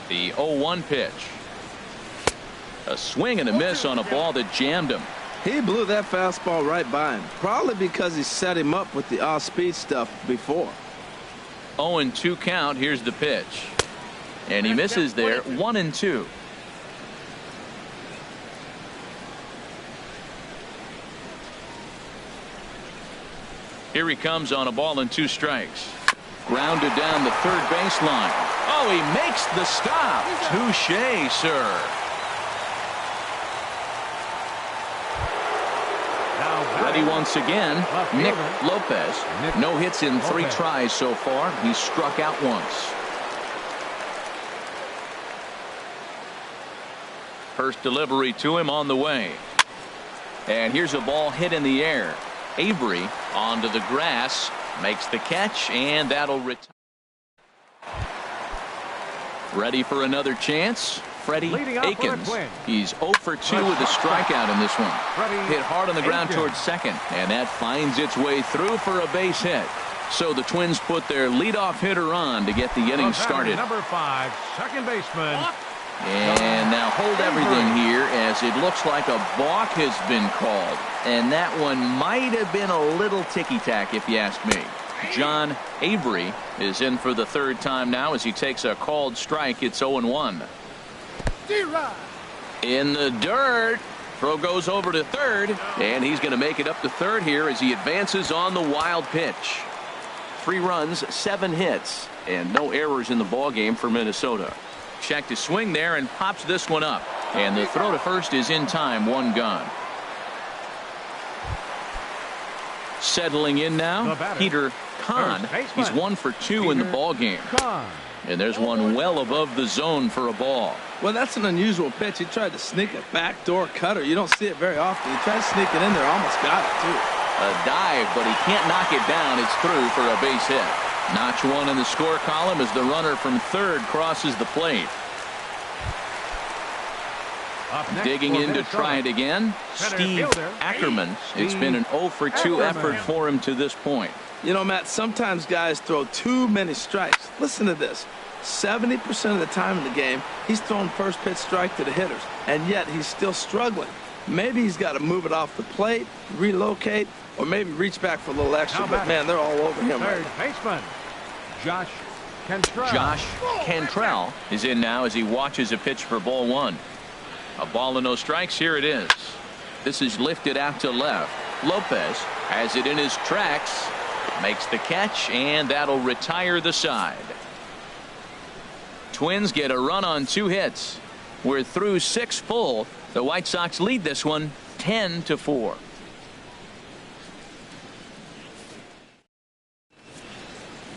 The 0-1 pitch. A swing and a miss on a ball that jammed him. He blew that fastball right by him, probably because he set him up with the off-speed stuff before. 0-2 count. Here's the pitch, and he misses there. 1-2. Here he comes on a ball and 2 strikes. Grounded down the third baseline. Oh, he makes the stop. Touche, sir. Ready once again, Nick Lopez. No hits in 3 tries so far. He's struck out once. First delivery to him on the way. And here's a ball hit in the air. Avery onto the grass, makes the catch, and that'll retire. Ready for another chance. Freddie Aikens. He's 0 for 2 with a strikeout in this one. Hit hard on the ground towards second, and that finds its way through for a base hit. So the Twins put their leadoff hitter on to get the inning started. Number 5, second baseman. And now hold everything here, as it looks like a balk has been called. And that one might have been a little ticky-tack if you ask me. John Avery is in for the 3rd time now as he takes a called strike. It's 0-1. In the dirt. Throw goes over to third, and he's going to make it up to third here as he advances on the wild pitch. 3 runs, 7 hits, and no errors in the ball game for Minnesota. Check to swing there and pops this one up, and the throw to first is in time. 1 gone. Settling in now, Peter Kahn. He's 1 for 2 in the ball game. And there's one well above the zone for a ball. Well, that's an unusual pitch. He tried to sneak a backdoor cutter. You don't see it very often. He tried to sneak it in there, almost got it too. A dive, but he can't knock it down. It's through for a base hit. Notch 1 in the score column as the runner from third crosses the plate. Digging in to try it again, Steve Ackerman. It's been an 0 for 2 effort for him to this point. You know, Matt, sometimes guys throw too many strikes. Listen to this. 70% of the time in the game, he's throwing first pitch strike to the hitters, and yet he's still struggling. Maybe he's got to move it off the plate, relocate, or maybe reach back for a little extra. But, man, they're all over him. Third baseman, Josh Cantrell. Josh Cantrell is in now as he watches a pitch for ball 1. A ball and no strikes. Here it is. This is lifted out to left. Lopez has it in his tracks. Makes the catch, and that'll retire the side. Twins get a run on 2 hits. We're through 6 full. The White Sox lead this one 10-4.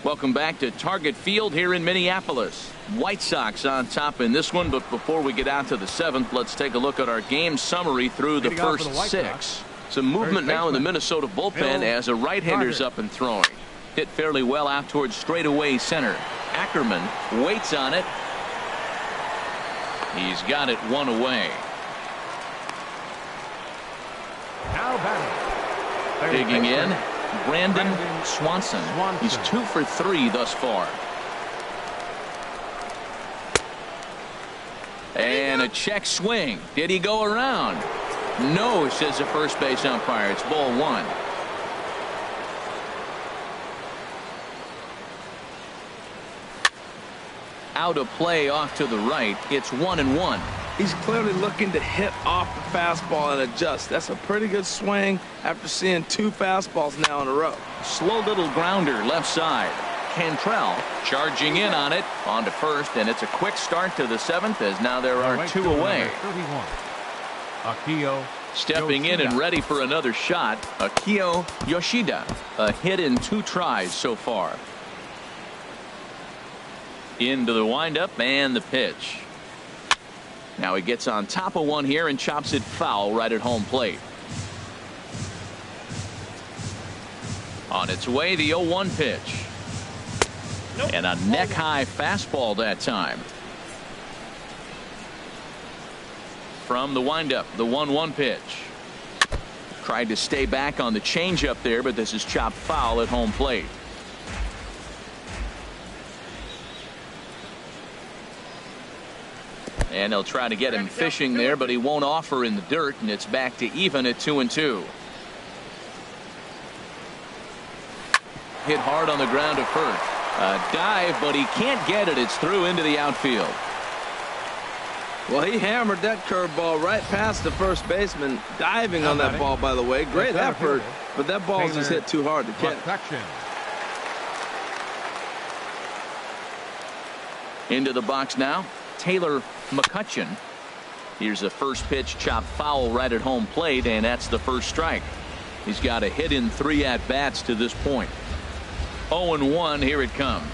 Welcome back to Target Field here in Minneapolis. White Sox on top in this one, but before we get out to the 7th, let's take a look at our game summary through the first 6. Some movement now in the Minnesota bullpen as a right-hander's up and throwing. Hit fairly well out towards straightaway center. Ackerman waits on it. He's got it 1 away. Now batting. Digging in, Brandon Swanson. He's 2 for 3 thus far. And a check swing. Did he go around? No, says the first base umpire. It's ball one. Out of play off to the right. It's 1-1. He's clearly looking to hit off the fastball and adjust. That's a pretty good swing after seeing 2 fastballs now in a row. Slow little grounder left side. Cantrell charging in on it on to first, and it's a quick start to the 7th as now there are 2 away. 31. Akio Stepping in and ready for another shot, Akio Yoshida. A hit in 2 tries so far. Into the windup and the pitch. Now he gets on top of one here and chops it foul right at home plate. On its way, the 0-1 pitch. And a neck-high fastball that time. From the windup, the 1-1 pitch. Tried to stay back on the changeup there, but this is chopped foul at home plate. And they'll try to get him fishing there, but he won't offer in the dirt, and it's back to even at 2-2. Hit hard on the ground to first. A dive, but he can't get it. It's through into the outfield. Well, he hammered that curveball right past the first baseman, diving on that ball, by the way. Great effort, but that ball just hit too hard to catch. Into the box now, Taylor McCutcheon. Here's the first pitch, chopped foul right at home plate, and that's the first strike. He's got a hit in 3 at-bats to this point. 0-1, here it comes.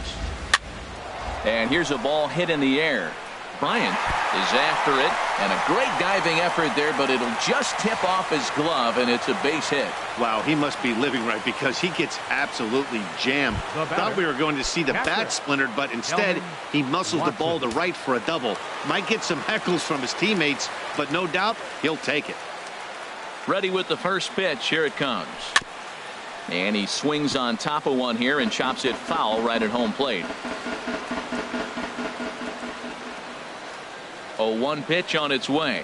And here's a ball hit in the air. Bryant is after it, and a great diving effort there, but it'll just tip off his glove, and it's a base hit. Wow, he must be living right because he gets absolutely jammed. Thought we were going to see the bat splintered, but instead he muscles the ball to right for a double. Might get some heckles from his teammates, but no doubt he'll take it. Ready with the first pitch. Here it comes. And he swings on top of one here and chops it foul right at home plate. 0-1 pitch on its way.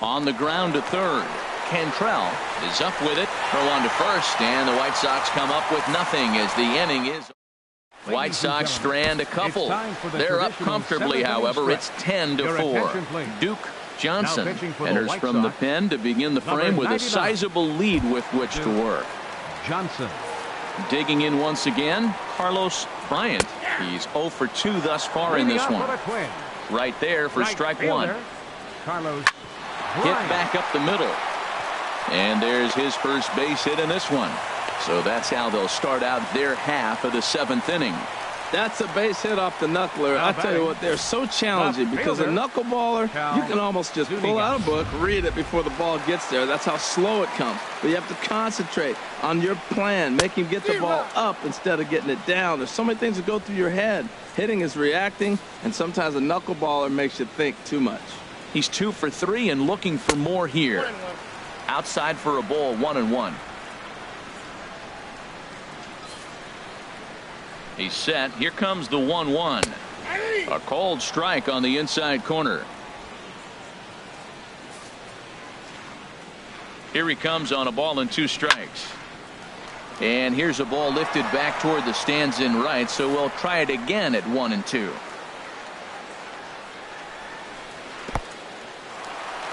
On the ground to third. Cantrell is up with it. Throw on to first, and the White Sox come up with nothing as the inning is. White Sox strand a couple. They're up comfortably, however. It's 10-4. Duke Johnson enters from the pen to begin the frame with a sizable lead with which to work. Johnson. Digging in once again, Carlos Bryant. He's 0 for 2 thus far in this one. Right there for strike one. Carlos hit back up the middle. And there's his first base hit in this one. So that's how they'll start out their half of the 7th inning. That's a base hit off the knuckler. I tell you what, they're so challenging because a knuckleballer, you can almost just pull out a book, read it before the ball gets there. That's how slow it comes. But you have to concentrate on your plan, make him get the ball up instead of getting it down. There's so many things that go through your head. Hitting is reacting, and sometimes a knuckleballer makes you think too much. He's 2 for 3 and looking for more here. Outside for a ball, 1-1. He's set. Here comes the 1-1. A cold strike on the inside corner. Here he comes on a ball and 2 strikes. And here's a ball lifted back toward the stands in right, so we'll try it again at 1-2.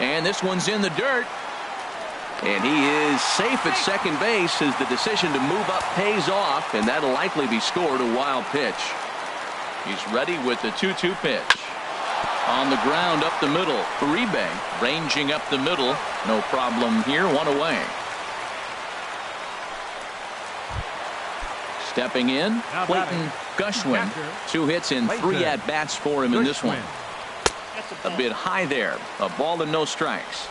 And this one's in the dirt. And he is safe at second base as the decision to move up pays off, and that'll likely be scored. A wild pitch. He's ready with the 2-2 pitch. On the ground up the middle. Uribe ranging up the middle. No problem here. 1 away. Stepping in, Clayton Gushwin. 2 hits and 3 at-bats for him in this one. A bit high there. A ball and no strikes.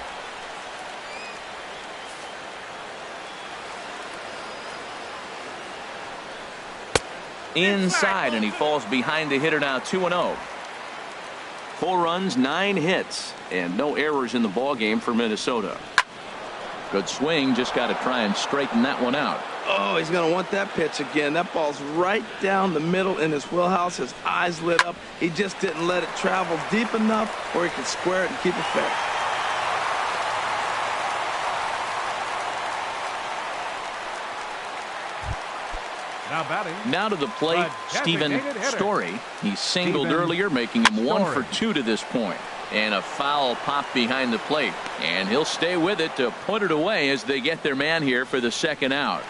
Inside, and he falls behind the hitter now. 2-0. 4 runs, 9 hits, and no errors in the ball game for Minnesota. Good swing, just got to try and straighten that one out. Oh, he's going to want that pitch again. That ball's right down the middle in his wheelhouse. His eyes lit up. He just didn't let it travel deep enough where he could square it and keep it fair. Now to the plate, Steven Story. He singled earlier, making him 1 for 2 to this point. And a foul pop behind the plate. And he'll stay with it to put it away as they get their man here for the second out.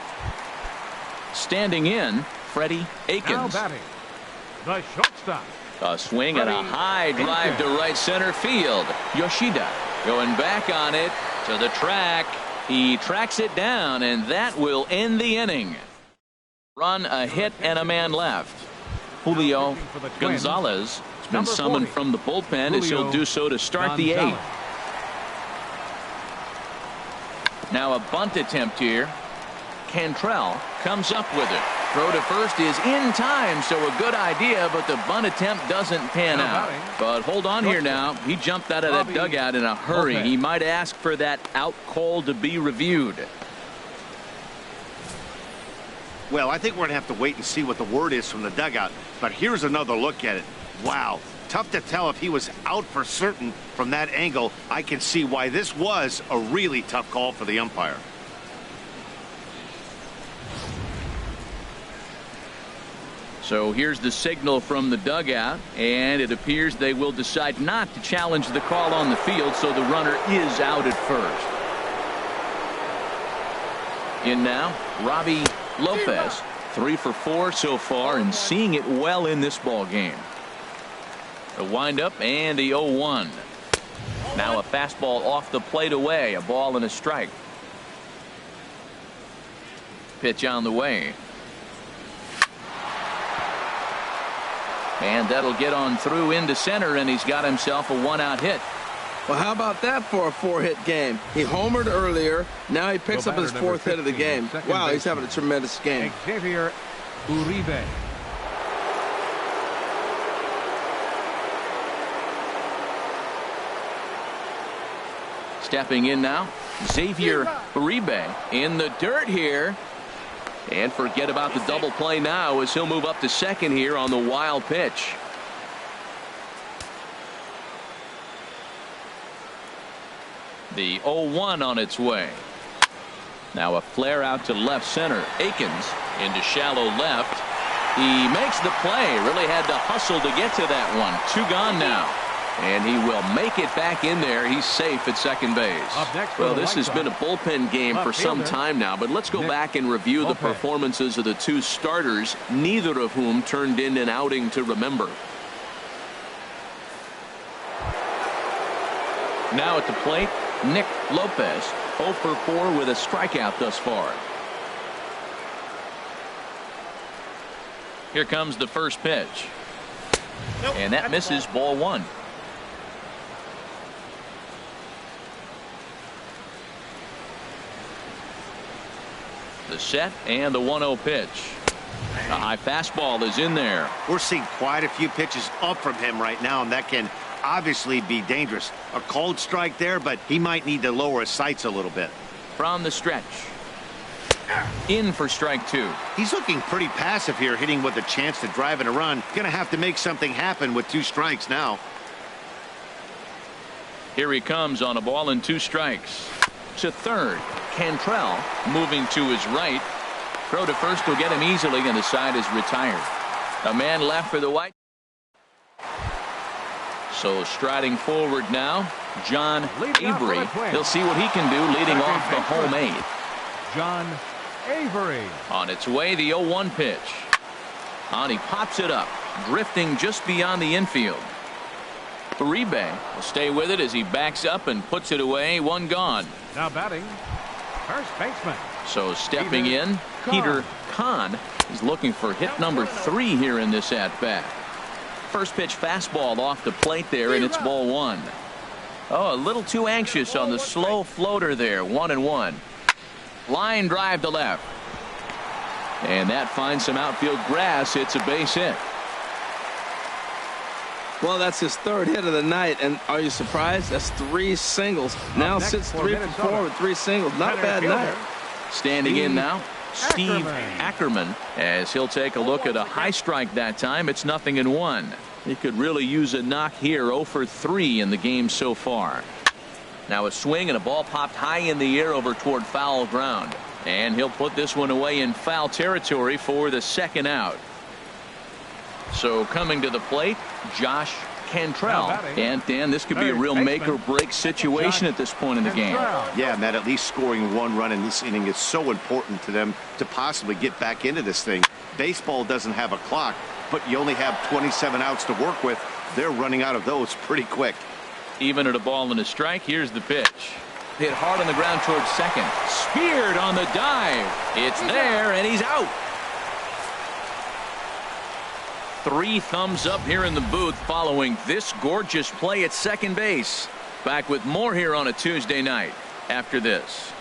Standing in, Freddie Aikens. The shortstop. A swing and a high drive to right center field. Yoshida going back on it to the track. He tracks it down, and that will end the inning. Run, a hit, and a man left. Julio Gonzalez has been summoned from the bullpen as he'll do so to start the 8th. Now a bunt attempt here. Cantrell comes up with it. Throw to first is in time, so a good idea, but the bunt attempt doesn't pan out. But hold on here now. He jumped out of that dugout in a hurry. He might ask for that out call to be reviewed. Well, I think we're going to have to wait and see what the word is from the dugout. But here's another look at it. Wow. Tough to tell if he was out for certain from that angle. I can see why this was a really tough call for the umpire. So here's the signal from the dugout, and it appears they will decide not to challenge the call on the field, so the runner is out at first. In now, Robbie Lopez, 3 for 4 so far, and seeing it well in this ball game. A windup and the 0-1. Now a fastball off the plate away, a ball and a strike. Pitch on the way. And that'll get on through into center, and he's got himself a 1-out hit. Well, how about that for a 4-hit game? He homered earlier. Now he picks up his 4th hit of the game. Wow, he's having a tremendous game. Xavier Uribe. Stepping in now, Xavier Uribe in the dirt here. And forget about the double play now as he'll move up to second here on the wild pitch. The 0-1 on its way. Now a flare out to left center. Aikens into shallow left. He makes the play. Really had to hustle to get to that one. 2 gone now. And he will make it back in there. He's safe at second base. Well, this has been a bullpen game for some time now, but let's go back and review the performances of the 2 starters, neither of whom turned in an outing to remember. Now at the plate, Nick Lopez, 0 for 4 with a strikeout thus far. Here comes the first pitch. And that misses, ball 1. The set and the 1-0 pitch. A high fastball is in there. We're seeing quite a few pitches up from him right now, and that can obviously be dangerous. A cold strike there, but he might need to lower his sights a little bit. From the stretch. In for strike 2. He's looking pretty passive here, hitting with a chance to drive in a run. Gonna have to make something happen with 2 strikes now. Here he comes on a ball and 2 strikes. To third. Cantrell moving to his right. Throw to first will get him easily, and the side is retired. A man left for the White. So striding forward now, John Avery. He'll see what he can do leading off the home 8th. John Avery. On its way, the 0-1 pitch. And he pops it up, drifting just beyond the infield. Uribe will stay with it as he backs up and puts it away. 1 gone. Now batting, first baseman. So stepping in, Peter Kahn is looking for hit number 3 here in this at-bat. First pitch fastball off the plate there, and it's ball 1. Oh, a little too anxious on the slow floater there. 1-1. Line drive to left. And that finds some outfield grass. It's a base hit. Well, that's his 3rd hit of the night, and are you surprised? That's 3 singles. Now sits 3 for 4 with 3 singles. Not a bad night. Standing in now, Steve Ackerman, as he'll take a look at a high strike that time. It's 0-1. He could really use a knock here. 0 for 3 in the game so far. Now a swing and a ball popped high in the air over toward foul ground. And he'll put this one away in foul territory for the second out. So coming to the plate, Josh Cantrell. And Dan, this could be a real make or break situation at this point in the game. Yeah, Matt, at least scoring one run in this inning is so important to them to possibly get back into this thing. Baseball doesn't have a clock, but you only have 27 outs to work with. They're running out of those pretty quick. Even at a ball and a strike, here's the pitch. Hit hard on the ground towards second. Speared on the dive. It's there, and he's out. 3 thumbs up here in the booth following this gorgeous play at second base. Back with more here on a Tuesday night after this.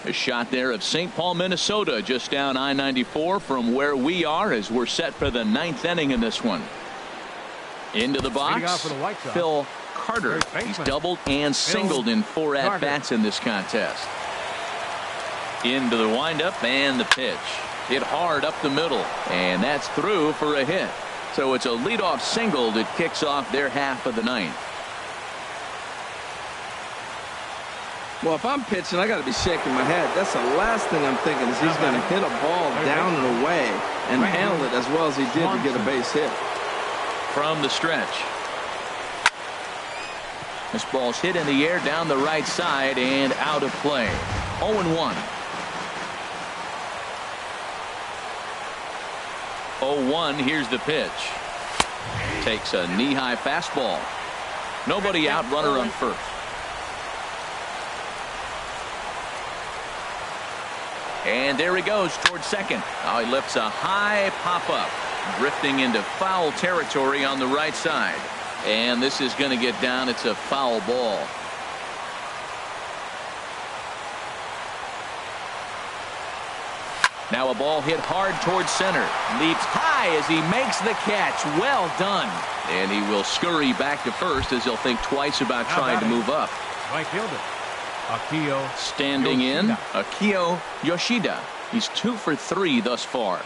A shot there of St. Paul, Minnesota, just down I-94 from where we are as we're set for the 9th inning in this one. Into the box, Phil Carter. He's doubled and singled in 4 at-bats in this contest. Into the windup and the pitch. Hit hard up the middle, and that's through for a hit. So it's a leadoff single that kicks off their half of the 9th. Well, if I'm pitching, I got to be shaking my head. That's the last thing I'm thinking is he's going to hit a ball down and away and handle it as well as he did to get a base hit. From the stretch. This ball's hit in the air down the right side and out of play. 0-1. 0-1. Here's the pitch. Takes a knee-high fastball. Nobody out, runner on first. And there he goes towards second. Now he lifts a high pop-up, drifting into foul territory on the right side. And this is going to get down. It's a foul ball. Now a ball hit hard towards center. Leaps high as he makes the catch. Well done. And he will scurry back to first as he'll think twice about trying to move up. Right fielder, Akio standing Yoshida. in, Akio Yoshida. He's 2 for 3 thus far.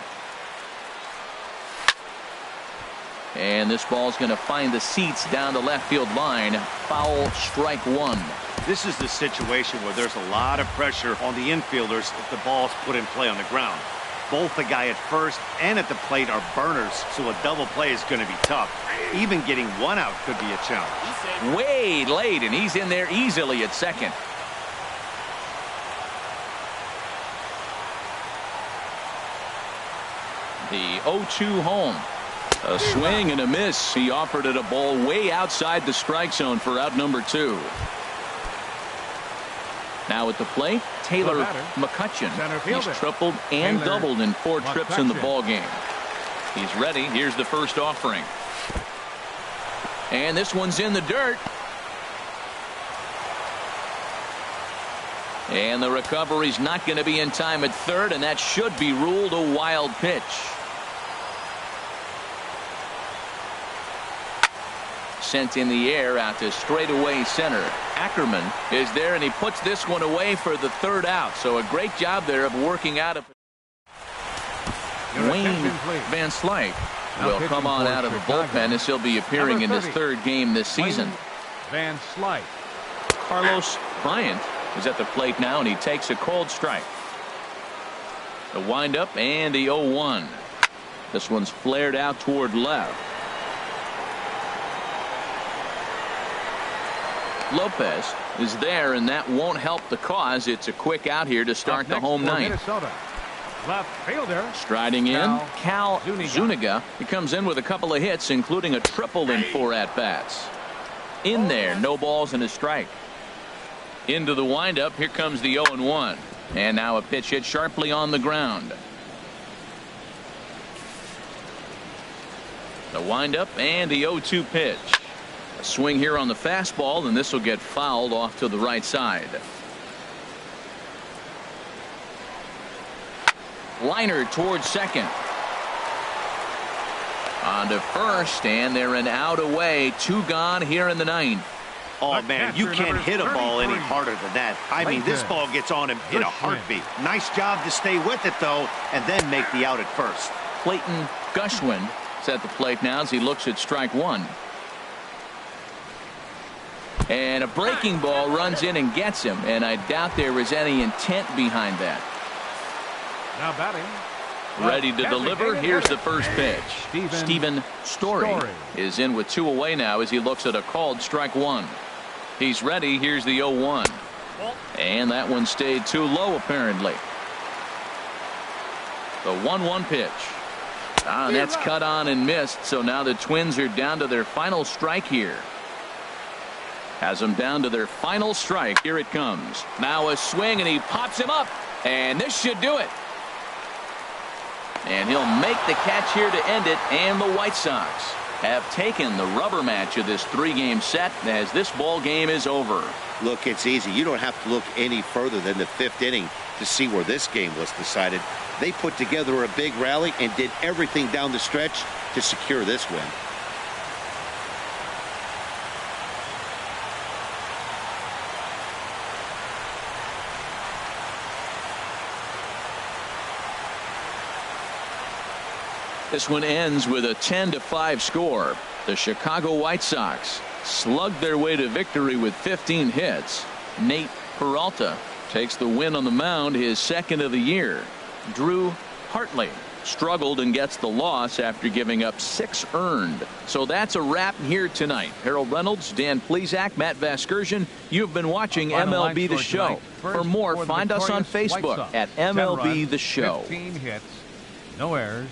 And this ball's going to find the seats down the left field line. Foul, strike 1. This is the situation where there's a lot of pressure on the infielders if the ball's put in play on the ground. Both the guy at first and at the plate are burners, so a double play is going to be tough. Even getting one out could be a challenge. Way late, and he's in there easily at second. The 0-2 home. A swing and a miss. He offered it a ball way outside the strike zone for out number 2. Now at the plate, Taylor McCutcheon. He's tripled and doubled in 4 trips in the ball game. He's ready. Here's the first offering. And this one's in the dirt. And the recovery's not going to be in time at third, and that should be ruled a wild pitch. Sent in the air out to straightaway center. Ackerman is there, and he puts this one away for the 3rd out. So a great job there of working out of. Wayne Van Slyke will come on out of the bullpen as he'll be appearing in his 3rd game this season. Van Slyke. Carlos Bryant is at the plate now, and he takes a cold strike. The windup and the 0-1. This one's flared out toward left. Lopez is there, and that won't help the cause. It's a quick out here to start the home 9th. Minnesota. Left fielder. Striding in, Cal Zuniga. He comes in with a couple of hits, including a triple in 4 at-bats. In there, no balls and a strike. Into the windup, here comes the 0-1. And now a pitch hit sharply on the ground. The windup and the 0-2 pitch. A swing here on the fastball, and this will get fouled off to the right side. Liner towards second. On to first, and they're an out away. 2 gone here in the 9th. Oh, man, you can't hit a ball any harder than that. I mean, this ball gets on him in a heartbeat. Nice job to stay with it, though, and then make the out at first. Clayton Gushwin is at the plate now as he looks at strike 1. And a breaking ball runs in and gets him, and I doubt there was any intent behind that. Now batting. Ready to deliver. Here's the first pitch. Steven Story is in with 2 away now as he looks at a called strike 1. He's ready. Here's the 0-1. And that one stayed too low apparently. The 1-1 pitch. And that's cut on and missed. So now the Twins are down to their final strike here. Has them down to their final strike. Here it comes. Now a swing and he pops him up. And this should do it. And he'll make the catch here to end it. And the White Sox have taken the rubber match of this 3-game set as this ball game is over. Look, it's easy. You don't have to look any further than the 5th inning to see where this game was decided. They put together a big rally and did everything down the stretch to secure this win. This one ends with a 10-5 score. The Chicago White Sox slugged their way to victory with 15 hits. Nate Peralta takes the win on the mound, his 2nd of the year. Drew Hartley struggled and gets the loss after giving up 6 earned. So that's a wrap here tonight. Harold Reynolds, Dan Plesac, Matt Vasgersian. You've been watching MLB The Show. For more, find us on Facebook at MLB The Show. 15 hits, no errors,